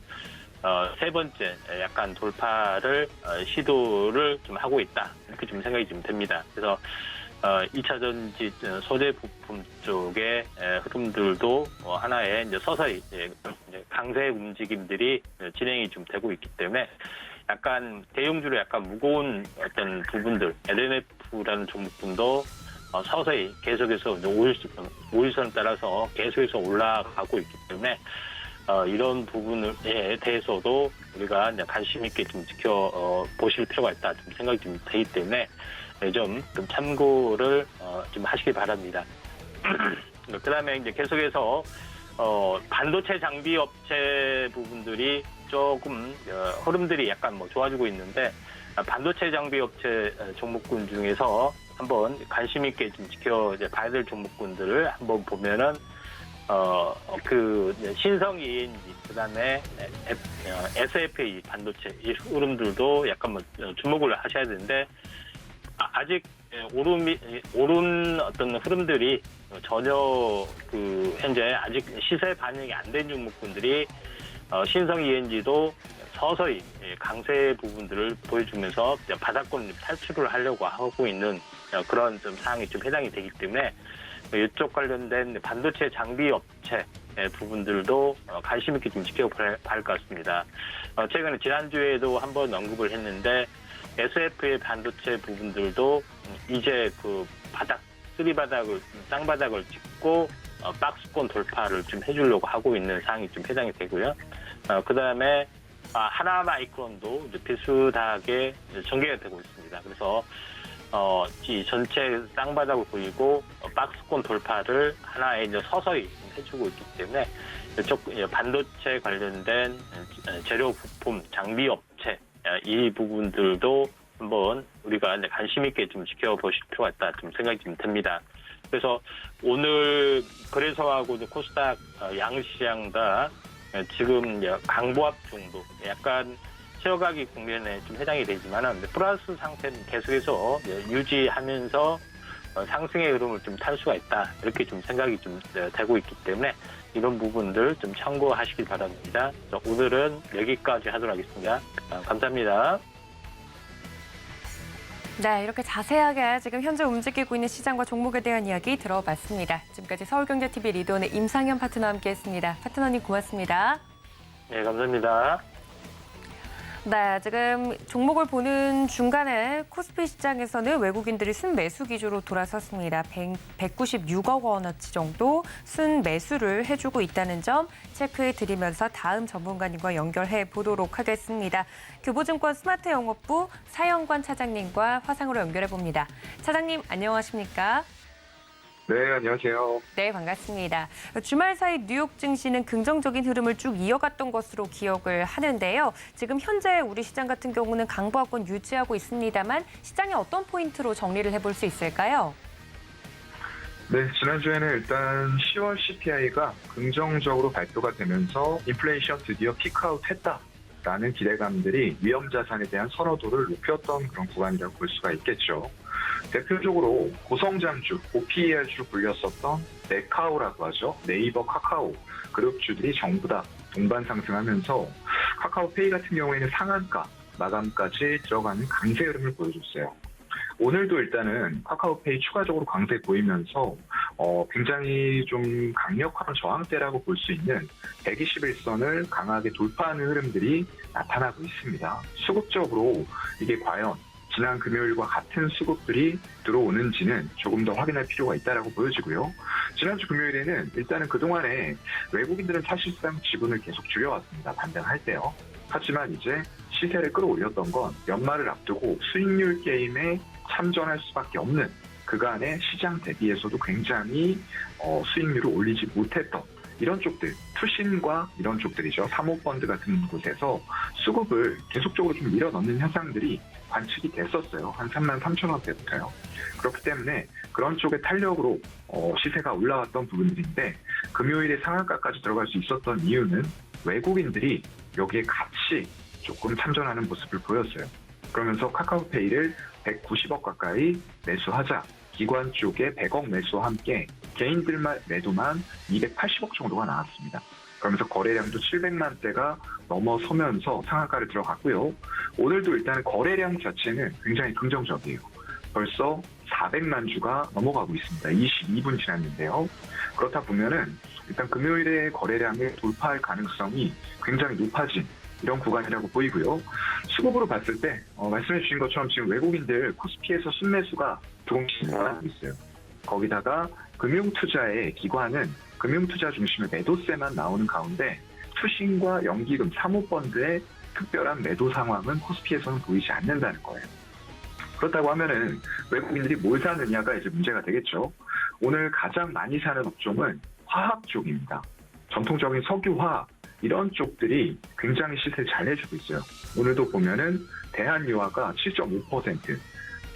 세 번째 약간 돌파를 시도를 좀 하고 있다 이렇게 좀 생각이 좀 됩니다. 그래서 2차 전지 소재 부품 쪽의 흐름들도 하나의 이제 서서히 강세 움직임들이 진행이 좀 되고 있기 때문에 약간 대형주로 약간 무거운 어떤 부분들 LNF라는 종목군도 서서히 계속해서 5일선을 따라서 계속해서 올라가고 있기 때문에 이런 부분에 대해서도 우리가 이제 관심 있게 좀 지켜보실 필요가 있다 좀 생각이 좀 되기 때문에 좀 참고를 좀 하시기 바랍니다. 그다음에 이제 계속해서 반도체 장비 업체 부분들이 조금 흐름들이 약간 좋아지고 있는데 반도체 장비 업체 종목군 중에서 한번 관심 있게 좀 지켜봐야 될 종목군들을 한번 보면은 신성 ENG, 그다음에 SFA 반도체 이 흐름들도 약간 주목을 하셔야 되는데 아직 오른 어떤 흐름들이 전혀 현재 아직 시세 반영이 안 된 종목군들이 신성 ENG도 서서히 강세 부분들을 보여주면서 바닥권 탈출을 하려고 하고 있는 그런 좀 상황이 좀 해당이 되기 때문에 이쪽 관련된 반도체 장비 업체 부분들도 관심 있게 좀 지켜봐야 할 것 같습니다. 최근에 지난주에도 한번 언급을 했는데 SF의 반도체 부분들도 이제 쌍바닥을 짚고 박스권 돌파를 좀 해주려고 하고 있는 상황이 좀 해당이 되고요. 그 다음에 하나마이크론도 이제 비슷하게 전개가 되고 있습니다. 그래서 이 전체 쌍바닥을 보이고 박스권 돌파를 하나에 이제 서서히 해주고 있기 때문에 이쪽 반도체 관련된 재료 부품 장비 업체 이 부분들도 한번 우리가 이제 관심 있게 좀 지켜보실 필요가 있다 좀 생각이 좀 듭니다. 그래서 오늘 거래소하고 코스닥 양시장 다 지금 강보합 정도 약간 쉬어가기 국면에 좀 해당이 되지만은 플러스 상태는 계속해서 유지하면서 상승의 흐름을 좀 탈 수가 있다 이렇게 좀 생각이 좀 되고 있기 때문에 이런 부분들 좀 참고하시기 바랍니다. 오늘은 여기까지 하도록 하겠습니다. 감사합니다. 네, 이렇게 자세하게 지금 현재 움직이고 있는 시장과 종목에 대한 이야기 들어봤습니다. 지금까지 서울경제TV 리드온의 임상현 파트너와 함께했습니다. 파트너님 고맙습니다. 네, 감사합니다. 네, 지금 종목을 보는 중간에 코스피 시장에서는 외국인들이 순매수 기조로 돌아섰습니다. 196억 원어치 정도 순매수를 해주고 있다는 점 체크해 드리면서 다음 전문가님과 연결해 보도록 하겠습니다. 교보증권 스마트영업부 사영관 차장님과 화상으로 연결해 봅니다. 차장님, 안녕하십니까? 네, 안녕하세요. 네, 반갑습니다. 주말 사이 뉴욕 증시는 긍정적인 흐름을 쭉 이어갔던 것으로 기억을 하는데요. 지금 현재 우리 시장 같은 경우는 강보합권 유지하고 있습니다만 시장의 어떤 포인트로 정리를 해볼 수 있을까요? 네, 지난주에는 일단 10월 CPI가 긍정적으로 발표가 되면서 인플레이션 드디어 피크아웃 했다라는 기대감들이 위험자산에 대한 선호도를 높였던 그런 구간이라고 볼 수가 있겠죠. 대표적으로 고성장주, OPER주 불렸었던 네카오라고 하죠. 네이버 카카오 그룹주들이 전부 다 동반 상승하면서 카카오페이 같은 경우에는 상한가, 마감까지 들어가는 강세 흐름을 보여줬어요. 오늘도 일단은 카카오페이 추가적으로 강세 보이면서 굉장히 좀 강력한 저항대라고 볼 수 있는 121선을 강하게 돌파하는 흐름들이 나타나고 있습니다. 수급적으로 이게 과연 지난 금요일과 같은 수급들이 들어오는지는 조금 더 확인할 필요가 있다고 보여지고요. 지난주 금요일에는 일단은 그동안에 외국인들은 사실상 지분을 계속 줄여왔습니다. 반등할 때요. 하지만 이제 시세를 끌어올렸던 건 연말을 앞두고 수익률 게임에 참전할 수밖에 없는 그간의 시장 대비에서도 굉장히 수익률을 올리지 못했던 이런 쪽들, 투신과 이런 쪽들이죠. 사모펀드 같은 곳에서 수급을 계속적으로 좀 밀어넣는 현상들이 관측이 됐었어요. 한 33,000원대부터요. 그렇기 때문에 그런 쪽의 탄력으로 시세가 올라왔던 부분들인데 금요일에 상한가까지 들어갈 수 있었던 이유는 외국인들이 여기에 같이 조금 참전하는 모습을 보였어요. 그러면서 카카오페이를 190억 가까이 매수하자. 기관 쪽에 100억 매수와 함께 개인들만 매도만 280억 정도가 나왔습니다. 그러면서 거래량도 700만 대가 넘어서면서 상한가를 들어갔고요. 오늘도 일단은 거래량 자체는 굉장히 긍정적이에요. 벌써 400만 주가 넘어가고 있습니다. 22분 지났는데요. 그렇다 보면은 일단 금요일에 거래량을 돌파할 가능성이 굉장히 높아진 이런 구간이라고 보이고요. 수급으로 봤을 때 말씀해 주신 것처럼 지금 외국인들 코스피에서 순매수가 조금씩 나오고 있어요. 거기다가 금융투자의 기관은 금융투자 중심의 매도세만 나오는 가운데 투신과 연기금, 사모펀드의 특별한 매도 상황은 코스피에서는 보이지 않는다는 거예요. 그렇다고 하면은 외국인들이 뭘 사느냐가 이제 문제가 되겠죠. 오늘 가장 많이 사는 업종은 화학 쪽입니다. 전통적인 석유화학 이런 쪽들이 굉장히 시세를 잘 내주고 있어요. 오늘도 보면은 대한유화가 7.5%,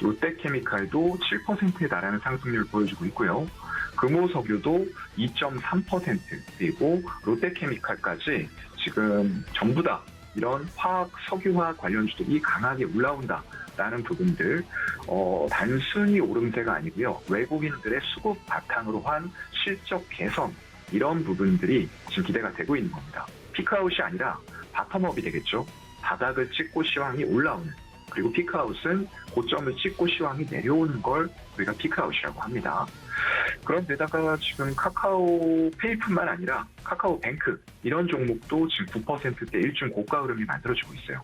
롯데케미칼도 7%에 달하는 상승률을 보여주고 있고요. 금호석유도 2.3%, 그리고 롯데케미칼까지 지금 전부 다 이런 화학, 석유화학 관련주들이 강하게 올라온다라는 부분들, 단순히 오름세가 아니고요. 외국인들의 수급 바탕으로 한 실적 개선, 이런 부분들이 지금 기대가 되고 있는 겁니다. 피크아웃이 아니라 바텀업이 되겠죠. 바닥을 찍고 시황이 올라오는, 그리고 피크아웃은 고점을 찍고 시황이 내려오는 걸 우리가 피크아웃이라고 합니다. 그런데다가 지금 카카오페이뿐만 아니라 카카오뱅크, 이런 종목도 지금 9%대 일중 고가 흐름이 만들어지고 있어요.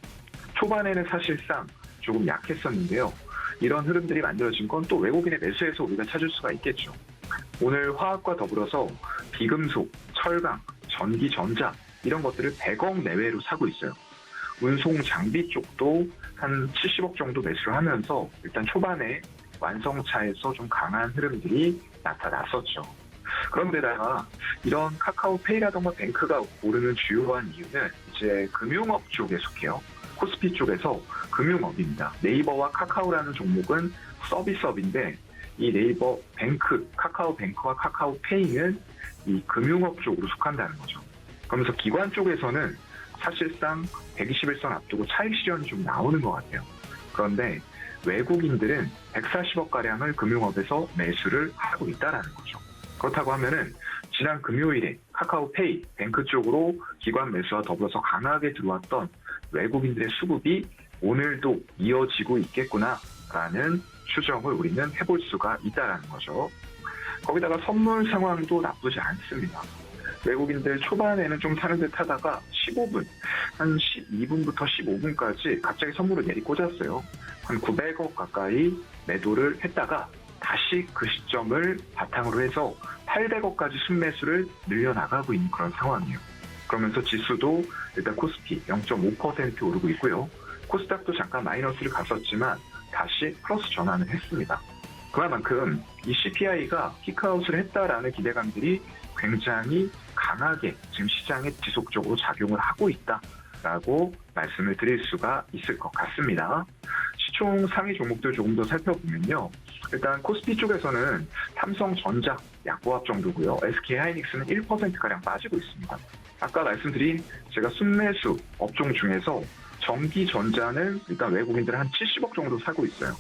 초반에는 사실상 조금 약했었는데요. 이런 흐름들이 만들어진 건 또 외국인의 매수에서 우리가 찾을 수가 있겠죠. 오늘 화학과 더불어서 비금속, 철강, 전기, 전자, 이런 것들을 100억 내외로 사고 있어요. 운송 장비 쪽도 한 70억 정도 매수를 하면서 일단 초반에 완성차에서 좀 강한 흐름들이 나타났었죠. 그런데다가 이런 카카오페이라던가 뱅크가 오르는 주요한 이유는 이제 금융업 쪽에 속해요. 코스피 쪽에서 금융업입니다. 네이버와 카카오라는 종목은 서비스업인데 이 네이버 뱅크, 카카오뱅크와 카카오페이는 이 금융업 쪽으로 속한다는 거죠. 그러면서 기관 쪽에서는 사실상 121선 앞두고 차익 실현이 좀 나오는 것 같아요. 그런데 외국인들은 140억가량을 금융업에서 매수를 하고 있다는 거죠. 그렇다고 하면은 지난 금요일에 카카오페이, 뱅크 쪽으로 기관 매수와 더불어서 강하게 들어왔던 외국인들의 수급이 오늘도 이어지고 있겠구나라는 추정을 우리는 해볼 수가 있다는 거죠. 거기다가 선물 상황도 나쁘지 않습니다. 외국인들 초반에는 좀 사는 듯 하다가 15분, 한 12분부터 15분까지 갑자기 선물을 내리꽂았어요. 한 900억 가까이 매도를 했다가 다시 그 시점을 바탕으로 해서 800억까지 순매수를 늘려나가고 있는 그런 상황이에요. 그러면서 지수도 일단 코스피 0.5% 오르고 있고요. 코스닥도 잠깐 마이너스를 갔었지만 다시 플러스 전환을 했습니다. 그만큼 이 CPI가 피크아웃을 했다라는 기대감들이 굉장히 강하게 지금 시장에 지속적으로 작용을 하고 있다라고 말씀을 드릴 수가 있을 것 같습니다. 시총 상위 종목들 조금 더 살펴보면요. 일단 코스피 쪽에서는 삼성전자 약보합 정도고요. SK하이닉스는 1%가량 빠지고 있습니다. 아까 말씀드린 제가 순매수 업종 중에서 전기전자는 일단 외국인들은 한 70억 정도 사고 있어요.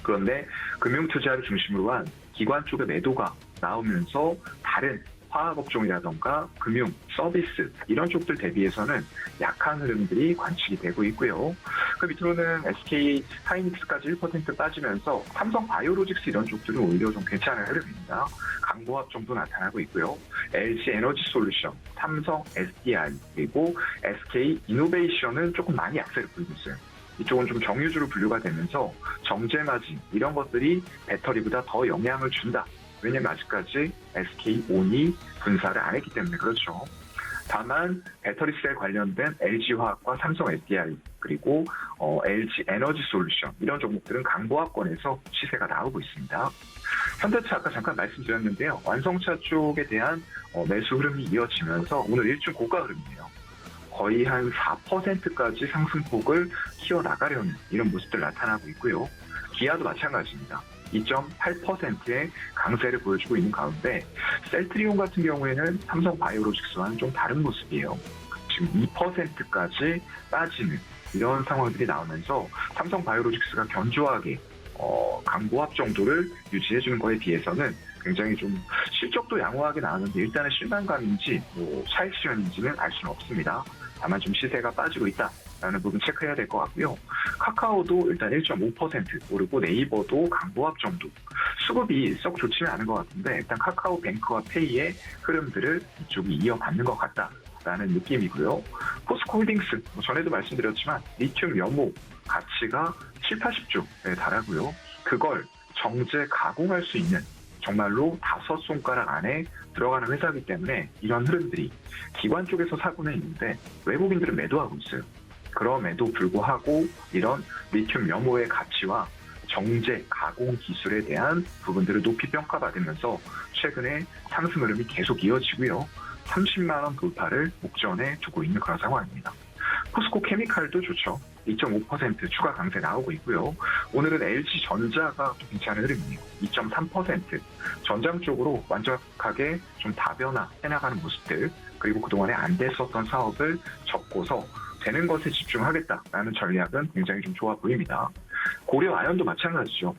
그런데 금융투자를 중심으로 한 기관 쪽의 매도가 나오면서 다른 화학업종이라던가 금융, 서비스 이런 쪽들 대비해서는 약한 흐름들이 관측이 되고 있고요. 그 밑으로는 SK 하이닉스까지 1% 빠지면서 삼성 바이오로직스 이런 쪽들은 오히려 좀 괜찮은 흐름입니다. 강보합 정도 나타나고 있고요. LG 에너지 솔루션, 삼성 SDI 그리고 SK 이노베이션은 조금 많이 약세를 보이고 있어요. 이쪽은 좀 정유주로 분류가 되면서 정제마진 이런 것들이 배터리보다 더 영향을 준다. 왜냐면 아직까지 SK온이 분사를 안 했기 때문에 그렇죠. 다만 배터리셀 관련된 LG화학과 삼성 SDI 그리고 LG 에너지 솔루션 이런 종목들은 강보합권에서 시세가 나오고 있습니다. 현대차 아까 잠깐 말씀드렸는데요. 완성차 쪽에 대한 매수 흐름이 이어지면서 오늘 일중 고가 흐름이에요. 거의 한 4%까지 상승폭을 키워나가려는 이런 모습들 나타나고 있고요. 기아도 마찬가지입니다. 2.8%의 강세를 보여주고 있는 가운데 셀트리온 같은 경우에는 삼성 바이오로직스와는 좀 다른 모습이에요. 지금 2%까지 빠지는 이런 상황들이 나오면서 삼성 바이오로직스가 견조하게 강보합 정도를 유지해주는 거에 비해서는 굉장히 좀 실적도 양호하게 나왔는데 일단은 실망감인지 차익 실현인지는 알 수는 없습니다. 다만 좀 시세가 빠지고 있다라는 부분 체크해야 될 것 같고요. 카카오도 일단 1.5% 오르고 네이버도 강보합 정도. 수급이 썩 좋지는 않은 것 같은데 일단 카카오뱅크와 페이의 흐름들을 이쪽이 이어받는 것 같다라는 느낌이고요. 포스코홀딩스 전에도 말씀드렸지만 리튬 염호 가치가 7, 80조에 달하고요. 그걸 정제 가공할 수 있는 정말로 5손가락 안에 들어가는 회사이기 때문에 이런 흐름들이 기관 쪽에서 사고는 있는데 외국인들은 매도하고 있어요. 그럼에도 불구하고 이런 리튬 염호의 가치와 정제 가공 기술에 대한 부분들을 높이 평가받으면서 최근에 상승 흐름이 계속 이어지고요. 30만 원 돌파를 목전에 두고 있는 그런 상황입니다. 포스코 케미칼도 좋죠. 2.5% 추가 강세 나오고 있고요. 오늘은 LG전자가 좀 괜찮은 흐름이에요. 2.3%. 전장 쪽으로 완벽하게 좀 다변화 해나가는 모습들, 그리고 그동안에 안 됐었던 사업을 접고서 되는 것에 집중하겠다라는 전략은 굉장히 좀 좋아 보입니다. 고려 아연도 마찬가지죠.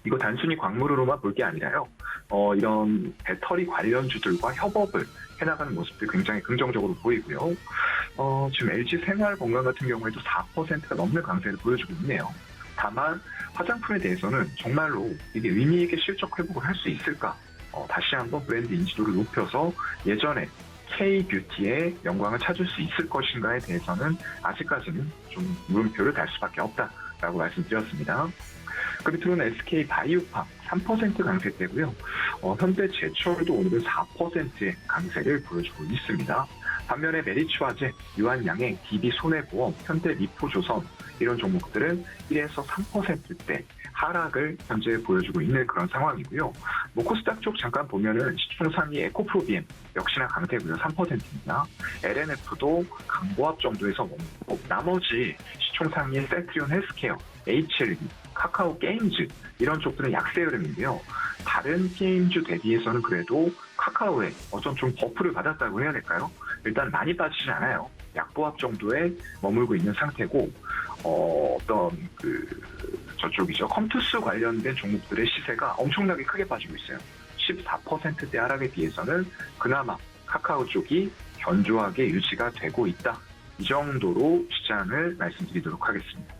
이거 단순히 광물으로만 볼 게 아니라요. 이런 배터리 관련주들과 협업을 해나가는 모습들 굉장히 긍정적으로 보이고요. 지금 LG 생활건강 같은 경우에도 4%가 넘는 강세를 보여주고 있네요. 다만 화장품에 대해서는 정말로 이게 의미 있게 실적 회복을 할 수 있을까? 다시 한번 브랜드 인지도를 높여서 예전에 K-뷰티의 영광을 찾을 수 있을 것인가에 대해서는 아직까지는 좀 물음표를 달 수밖에 없다라고 말씀드렸습니다. 끝으로는 SK바이오팜 3% 강세대고요. 현대제철도 오늘은 4%의 강세를 보여주고 있습니다. 반면에 메리츠화재, 유한양행, DB손해보험, 현대미포조선 이런 종목들은 1에서 3%대 하락을 현재 보여주고 있는 그런 상황이고요. 코스닥 쪽 잠깐 보면은 시총 상위 에코프로비엠 역시나 강세고요. 3%입니다. LNF도 강보합 정도에서 멈고 나머지 시총 상위 센트리온 헬스케어, HLB, 카카오 게임즈 이런 쪽들은 약세 흐름인데요. 다른 게임주 대비해서는 그래도 카카오에 어떤 좀 버프를 받았다고 해야 될까요? 일단 많이 빠지진 않아요. 약보합 정도에 머물고 있는 상태고 저쪽이죠. 컴투스 관련된 종목들의 시세가 엄청나게 크게 빠지고 있어요. 14%대 하락에 비해서는 그나마 카카오 쪽이 견조하게 유지가 되고 있다. 이 정도로 시장을 말씀드리도록 하겠습니다.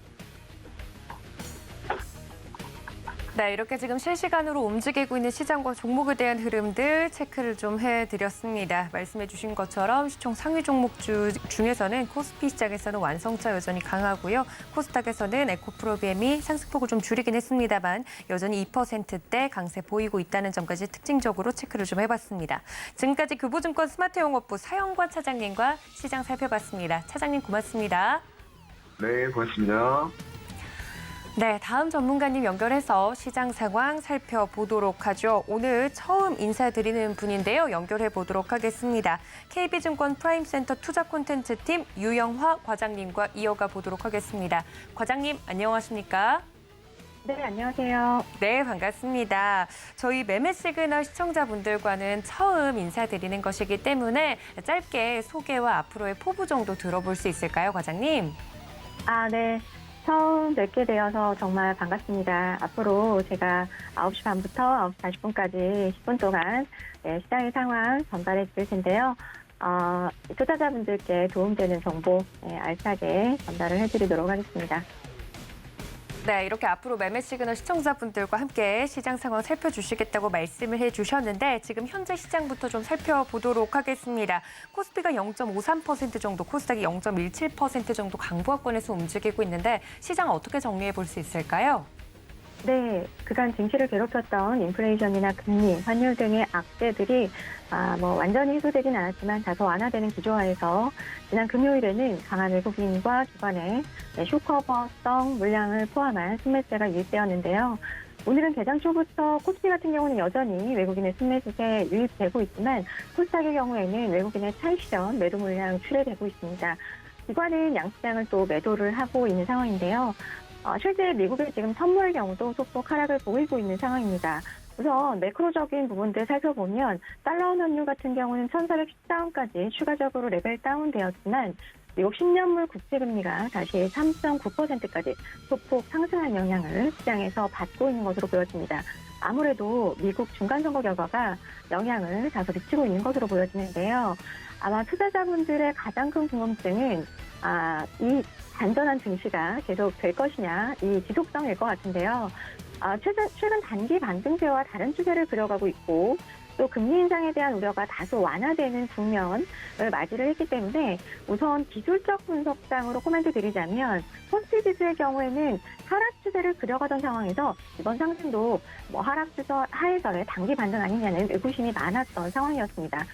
네, 이렇게 지금 실시간으로 움직이고 있는 시장과 종목에 대한 흐름들 체크를 좀 해드렸습니다. 말씀해 주신 것처럼 시총 상위 종목주 중에서는 코스피 시장에서는 완성차 여전히 강하고요. 코스닥에서는 에코프로비엠이 상승폭을 좀 줄이긴 했습니다만 여전히 2%대 강세 보이고 있다는 점까지 특징적으로 체크를 좀 해봤습니다. 지금까지 교보증권 스마트영업부 사영관 차장님과 시장 살펴봤습니다. 차장님 고맙습니다. 네, 고맙습니다. 네, 다음 전문가님 연결해서 시장 상황 살펴보도록 하죠. 오늘 처음 인사드리는 분인데요. 연결해 보도록 하겠습니다. KB증권 프라임센터 투자 콘텐츠팀 유영화 과장님과 이어가 보도록 하겠습니다. 과장님, 안녕하십니까? 네, 안녕하세요. 네, 반갑습니다. 저희 매매 시그널 시청자분들과는 처음 인사드리는 것이기 때문에 짧게 소개와 앞으로의 포부 정도 들어볼 수 있을까요, 과장님? 네. 처음 뵙게 되어서 정말 반갑습니다. 앞으로 제가 9시 반부터 9시 40분까지 10분 동안 시장의 상황 전달해 드릴 텐데요. 투자자분들께 도움되는 정보 알차게 전달을 해드리도록 하겠습니다. 네, 이렇게 앞으로 매매 시그널 시청자분들과 함께 시장 상황 살펴주시겠다고 말씀을 해주셨는데 지금 현재 시장부터 좀 살펴보도록 하겠습니다. 코스피가 0.53% 정도, 코스닥이 0.17% 정도 강보합권에서 움직이고 있는데 시장 어떻게 정리해 볼 수 있을까요? 네, 그간 증시를 괴롭혔던 인플레이션이나 금리, 환율 등의 악재들이 완전히 해소되진 않았지만 다소 완화되는 기조하에서 지난 금요일에는 강한 외국인과 기관의 쇼커버성 물량을 포함한 순매수가 유입되었는데요. 오늘은 개장 초부터 코스피 같은 경우는 여전히 외국인의 순매수에 유입되고 있지만 코스닥의 경우에는 외국인의 차익실현 매도 물량 출회되고 있습니다. 기관은 양시장을 또 매도를 하고 있는 상황인데요. 실제 미국의 지금 선물 경우도 소폭 하락을 보이고 있는 상황입니다. 우선 매크로적인 부분들 살펴보면 달러원 환율 같은 경우는 1,414원까지 추가적으로 레벨 다운되었지만 미국 10년물 국채금리가 다시 3.9%까지 소폭 상승한 영향을 시장에서 받고 있는 것으로 보여집니다. 아무래도 미국 중간선거 결과가 영향을 다소 미치고 있는 것으로 보여지는데요. 아마 투자자분들의 가장 큰 궁금증은 이 단전한 증시가 계속 될 것이냐, 이 지속성일 것 같은데요. 최근 단기 반등세와 다른 추세를 그려가고 있고 또 금리 인상에 대한 우려가 다소 완화되는 국면을 맞이를 했기 때문에 우선 기술적 분석상으로 코멘트 드리자면 코스피 지수의 경우에는 하락 추세를 그려가던 상황에서 이번 상승도 하락 추세 하에서의 단기 반등 아니냐는 의구심이 많았던 상황이었습니다.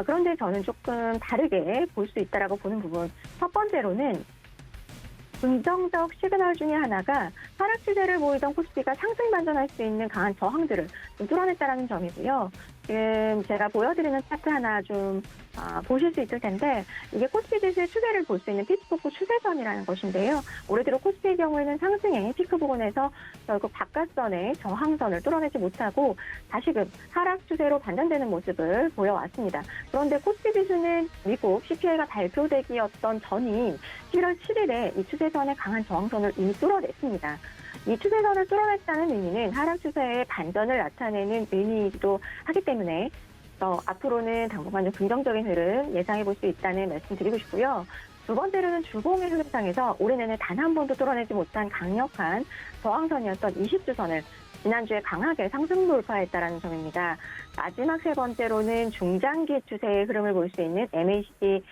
그런데 저는 조금 다르게 볼 수 있다라고 보는 부분. 첫 번째로는 긍정적 시그널 중에 하나가 하락 추세를 보이던 코스피가 상승 반전할 수 있는 강한 저항들을 뚫어냈다라는 점이고요. 지금 제가 보여드리는 차트 하나 좀 보실 수 있을 텐데 이게 코스피 지수의 추세를 볼 수 있는 피치포크 추세선이라는 것인데요. 올해 들어 코스피의 경우에는 상승의 피크 부근에서 결국 바깥선의 저항선을 뚫어내지 못하고 다시금 하락 추세로 반전되는 모습을 보여왔습니다. 그런데 코스피 지수는 미국 CPI가 발표되기였던 전인 11월 7일에 이 추세선의 강한 저항선을 이미 뚫어냈습니다. 이 추세선을 뚫어냈다는 의미는 하락 추세의 반전을 나타내는 의미이기도 하기 때문에 앞으로는 당분간 좀 긍정적인 흐름 예상해 볼 수 있다는 말씀 드리고 싶고요. 두 번째로는 주봉의 흐름상에서 올해 내내 단 한 번도 뚫어내지 못한 강력한 저항선이었던 20주선을 지난주에 강하게 상승 돌파했다는 점입니다. 마지막 세 번째로는 중장기 추세의 흐름을 볼 수 있는 MACD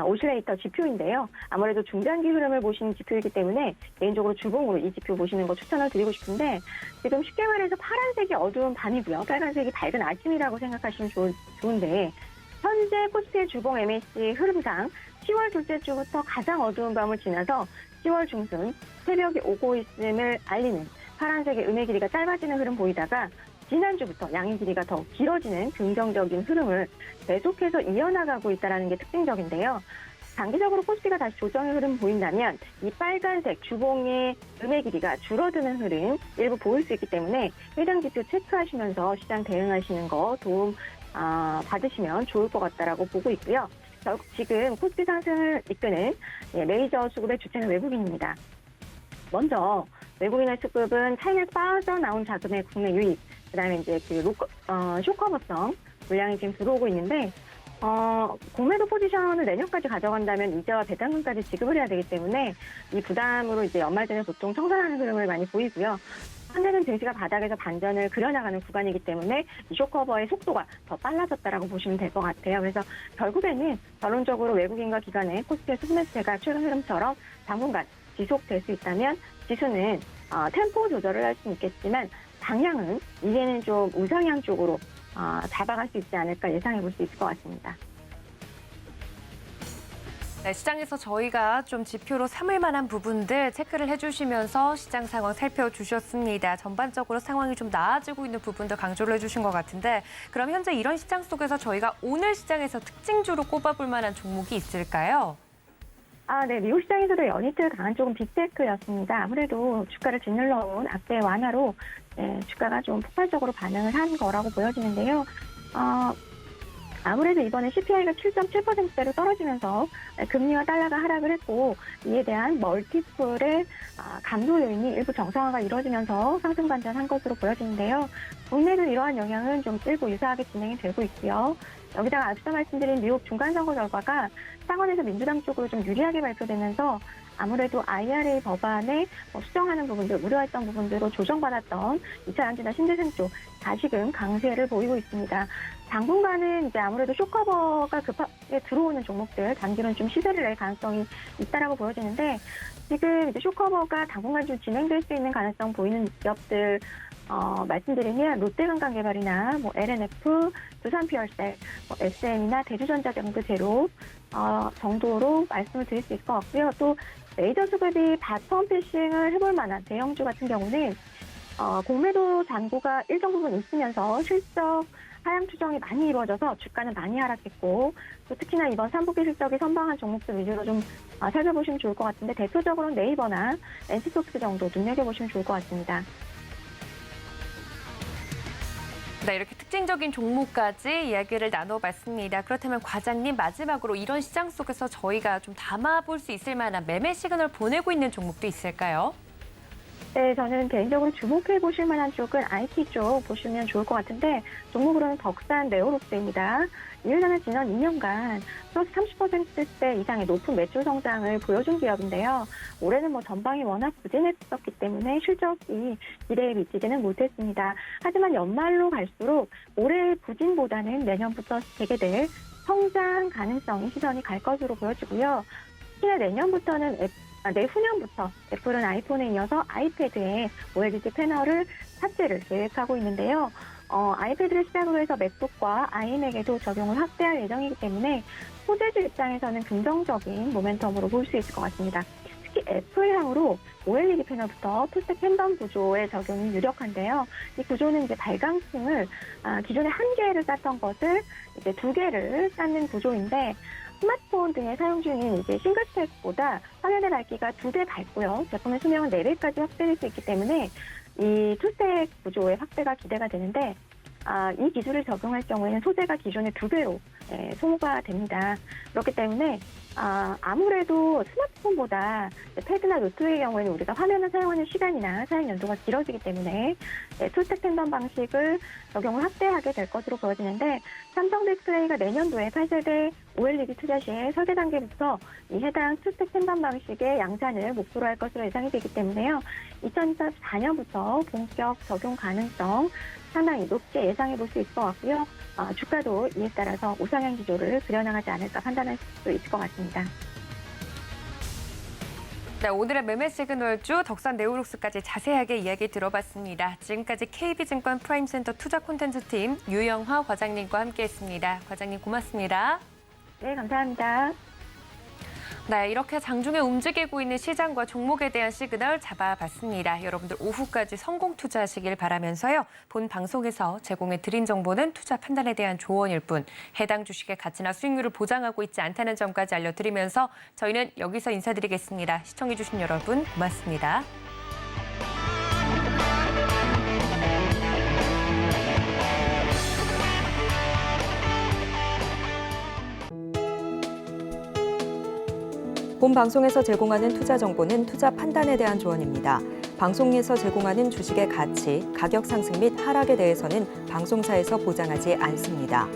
오실레이터 지표인데요. 아무래도 중장기 흐름을 보시는 지표이기 때문에 개인적으로 주봉으로 이 지표 보시는 거 추천을 드리고 싶은데 지금 쉽게 말해서 파란색이 어두운 밤이고요. 빨간색이 밝은 아침이라고 생각하시면 좋은데 현재 코스피의 주봉 MACD 흐름상 10월 둘째 주부터 가장 어두운 밤을 지나서 10월 중순 새벽이 오고 있음을 알리는 파란색의 음의 길이가 짧아지는 흐름 보이다가 지난주부터 양의 길이가 더 길어지는 긍정적인 흐름을 계속해서 이어나가고 있다는 게 특징적인데요. 장기적으로 코스피가 다시 조정의 흐름 보인다면 이 빨간색 주봉의 음의 길이가 줄어드는 흐름 일부 보일 수 있기 때문에 해당 지표 체크하시면서 시장 대응하시는 거 도움 받으시면 좋을 것 같다라고 보고 있고요. 결국 지금 코스피 상승을 이끄는 메이저 수급의 주체는 외국인입니다. 먼저 외국인의 수급은 차익에서 빠져나온 자금의 국내 유입, 그다음에 이제 쇼커버성 물량이 지금 들어오고 있는데 공매도 포지션을 내년까지 가져간다면 이자와 배당금까지 지급을 해야 되기 때문에 이 부담으로 이제 연말 전에 보통 청산하는 흐름을 많이 보이고요. 현재는 증시가 바닥에서 반전을 그려나가는 구간이기 때문에 이 쇼커버의 속도가 더 빨라졌다라고 보시면 될 것 같아요. 그래서 결국에는 결론적으로 외국인과 기관의 코스피의 수급 매체가 최근 흐름처럼 당분간 지속될 수 있다면 지수는 템포 조절을 할 수는 있겠지만 방향은 이제는 좀 우상향 쪽으로 잡아갈 수 있지 않을까 예상해 볼 수 있을 것 같습니다. 네, 시장에서 저희가 좀 지표로 삼을 만한 부분들 체크를 해주시면서 시장 상황 살펴주셨습니다. 전반적으로 상황이 좀 나아지고 있는 부분들 강조를 해주신 것 같은데 그럼 현재 이런 시장 속에서 저희가 오늘 시장에서 특징주로 꼽아볼 만한 종목이 있을까요? 네. 미국 시장에서도 연이틀 강한 쪽은 빅테크였습니다. 아무래도 주가를 짓눌러온 악재 완화로 주가가 좀 폭발적으로 반응을 한 거라고 보여지는데요. 아무래도 이번에 CPI가 7.7%대로 떨어지면서 금리와 달러가 하락을 했고 이에 대한 멀티플의 감소 요인이 일부 정상화가 이루어지면서 상승 반전한 것으로 보여지는데요. 국내도 이러한 영향은 좀 일부 유사하게 진행이 되고 있고요. 여기다가 앞서 말씀드린 미국 중간선거 결과가 상원에서 민주당 쪽으로 좀 유리하게 발표되면서 아무래도 IRA 법안에 수정하는 부분들, 우려했던 부분들로 조정받았던 2차 연준이나 신재생 쪽 다시금 강세를 보이고 있습니다. 당분간은 이제 아무래도 쇼커버가 급하게 들어오는 종목들, 단기로는 좀 시세를 낼 가능성이 있다라고 보여지는데 지금 이제 쇼커버가 당분간 좀 진행될 수 있는 가능성 보이는 기업들 말씀드리면 롯데관광개발이나 LNF, 두산피얼셀, SM이나 대주전자 정도 제로 정도로 말씀을 드릴 수 있을 것 같고요. 또 메이저 수급이 바텀 패싱을 해볼 만한 대형주 같은 경우는 공매도 잔고가 일정 부분 있으면서 실적 하향 추정이 많이 이루어져서 주가는 많이 하락했고 또 특히나 이번 3분기 실적이 선방한 종목들 위주로 좀 살펴보시면 좋을 것 같은데 대표적으로는 네이버나 NC소프트 정도 눈여겨보시면 좋을 것 같습니다. 네, 이렇게 특징적인 종목까지 이야기를 나눠봤습니다. 그렇다면 과장님 마지막으로 이런 시장 속에서 저희가 좀 담아볼 수 있을 만한 매매 시그널 보내고 있는 종목도 있을까요? 네, 저는 개인적으로 주목해 보실 만한 쪽은 IT 쪽 보시면 좋을 것 같은데 종목으로는 덕산 네오록스입니다. 이 회사는 지난 2년간 플러스 30%대 이상의 높은 매출 성장을 보여준 기업인데요. 올해는 전방이 워낙 부진했었기 때문에 실적이 기대에 미치지는 못했습니다. 하지만 연말로 갈수록 올해의 부진보다는 내년부터 재개될 성장 가능성이 시선이 갈 것으로 보여지고요. 특히나 내년부터는 내후년부터 애플은 아이폰에 이어서 아이패드에 OLED 패널을 탑재를 계획하고 있는데요. 아이패드를 시작으로 해서 맥북과 아이맥에도 적용을 확대할 예정이기 때문에 소재주 입장에서는 긍정적인 모멘텀으로 볼 수 있을 것 같습니다. 특히 애플향으로 OLED 패널부터 투스텝 펜덤 구조의 적용이 유력한데요. 이 구조는 이제 발광층을 기존에 한 개를 쌌던 것을 이제 두 개를 쌓는 구조인데 스마트폰 등에 사용 중인 이제 싱글스택보다 화면의 밝기가 2배 밝고요. 제품의 수명은 4배까지 확대될 수 있기 때문에 이 투스택 구조의 확대가 기대가 되는데 이 기술을 적용할 경우에는 소재가 기존의 2배로 소모가 됩니다. 그렇기 때문에 아무래도 스마트폰보다 패드나 노트의 경우에는 우리가 화면을 사용하는 시간이나 사용 연도가 길어지기 때문에 투스텝 펜덤 방식을 적용을 확대하게 될 것으로 보여지는데 삼성 디스플레이가 내년도에 8세대 OLED 투자 시에 설계 단계부터 이 해당 투스텝 펜덤 방식의 양산을 목표로 할 것으로 예상이 되기 때문에요. 2024년부터 본격 적용 가능성 상당히 높게 예상해 볼 수 있을 것 같고요. 주가도 이에 따라서 우상향 기조를 그려나가지 않을까 판단할 수 있을 것 같습니다. 네, 오늘의 매매 시그널주 덕산 네오룩스까지 자세하게 이야기 들어봤습니다. 지금까지 KB증권 프라임센터 투자 콘텐츠팀 유영화 과장님과 함께했습니다. 과장님 고맙습니다. 네, 감사합니다. 네, 이렇게 장중에 움직이고 있는 시장과 종목에 대한 시그널 잡아봤습니다. 여러분들 오후까지 성공 투자하시길 바라면서요. 본 방송에서 제공해드린 정보는 투자 판단에 대한 조언일 뿐 해당 주식의 가치나 수익률을 보장하고 있지 않다는 점까지 알려드리면서 저희는 여기서 인사드리겠습니다. 시청해주신 여러분 고맙습니다. 본 방송에서 제공하는 투자 정보는 투자 판단에 대한 조언입니다. 방송에서 제공하는 주식의 가치, 가격 상승 및 하락에 대해서는 방송사에서 보장하지 않습니다.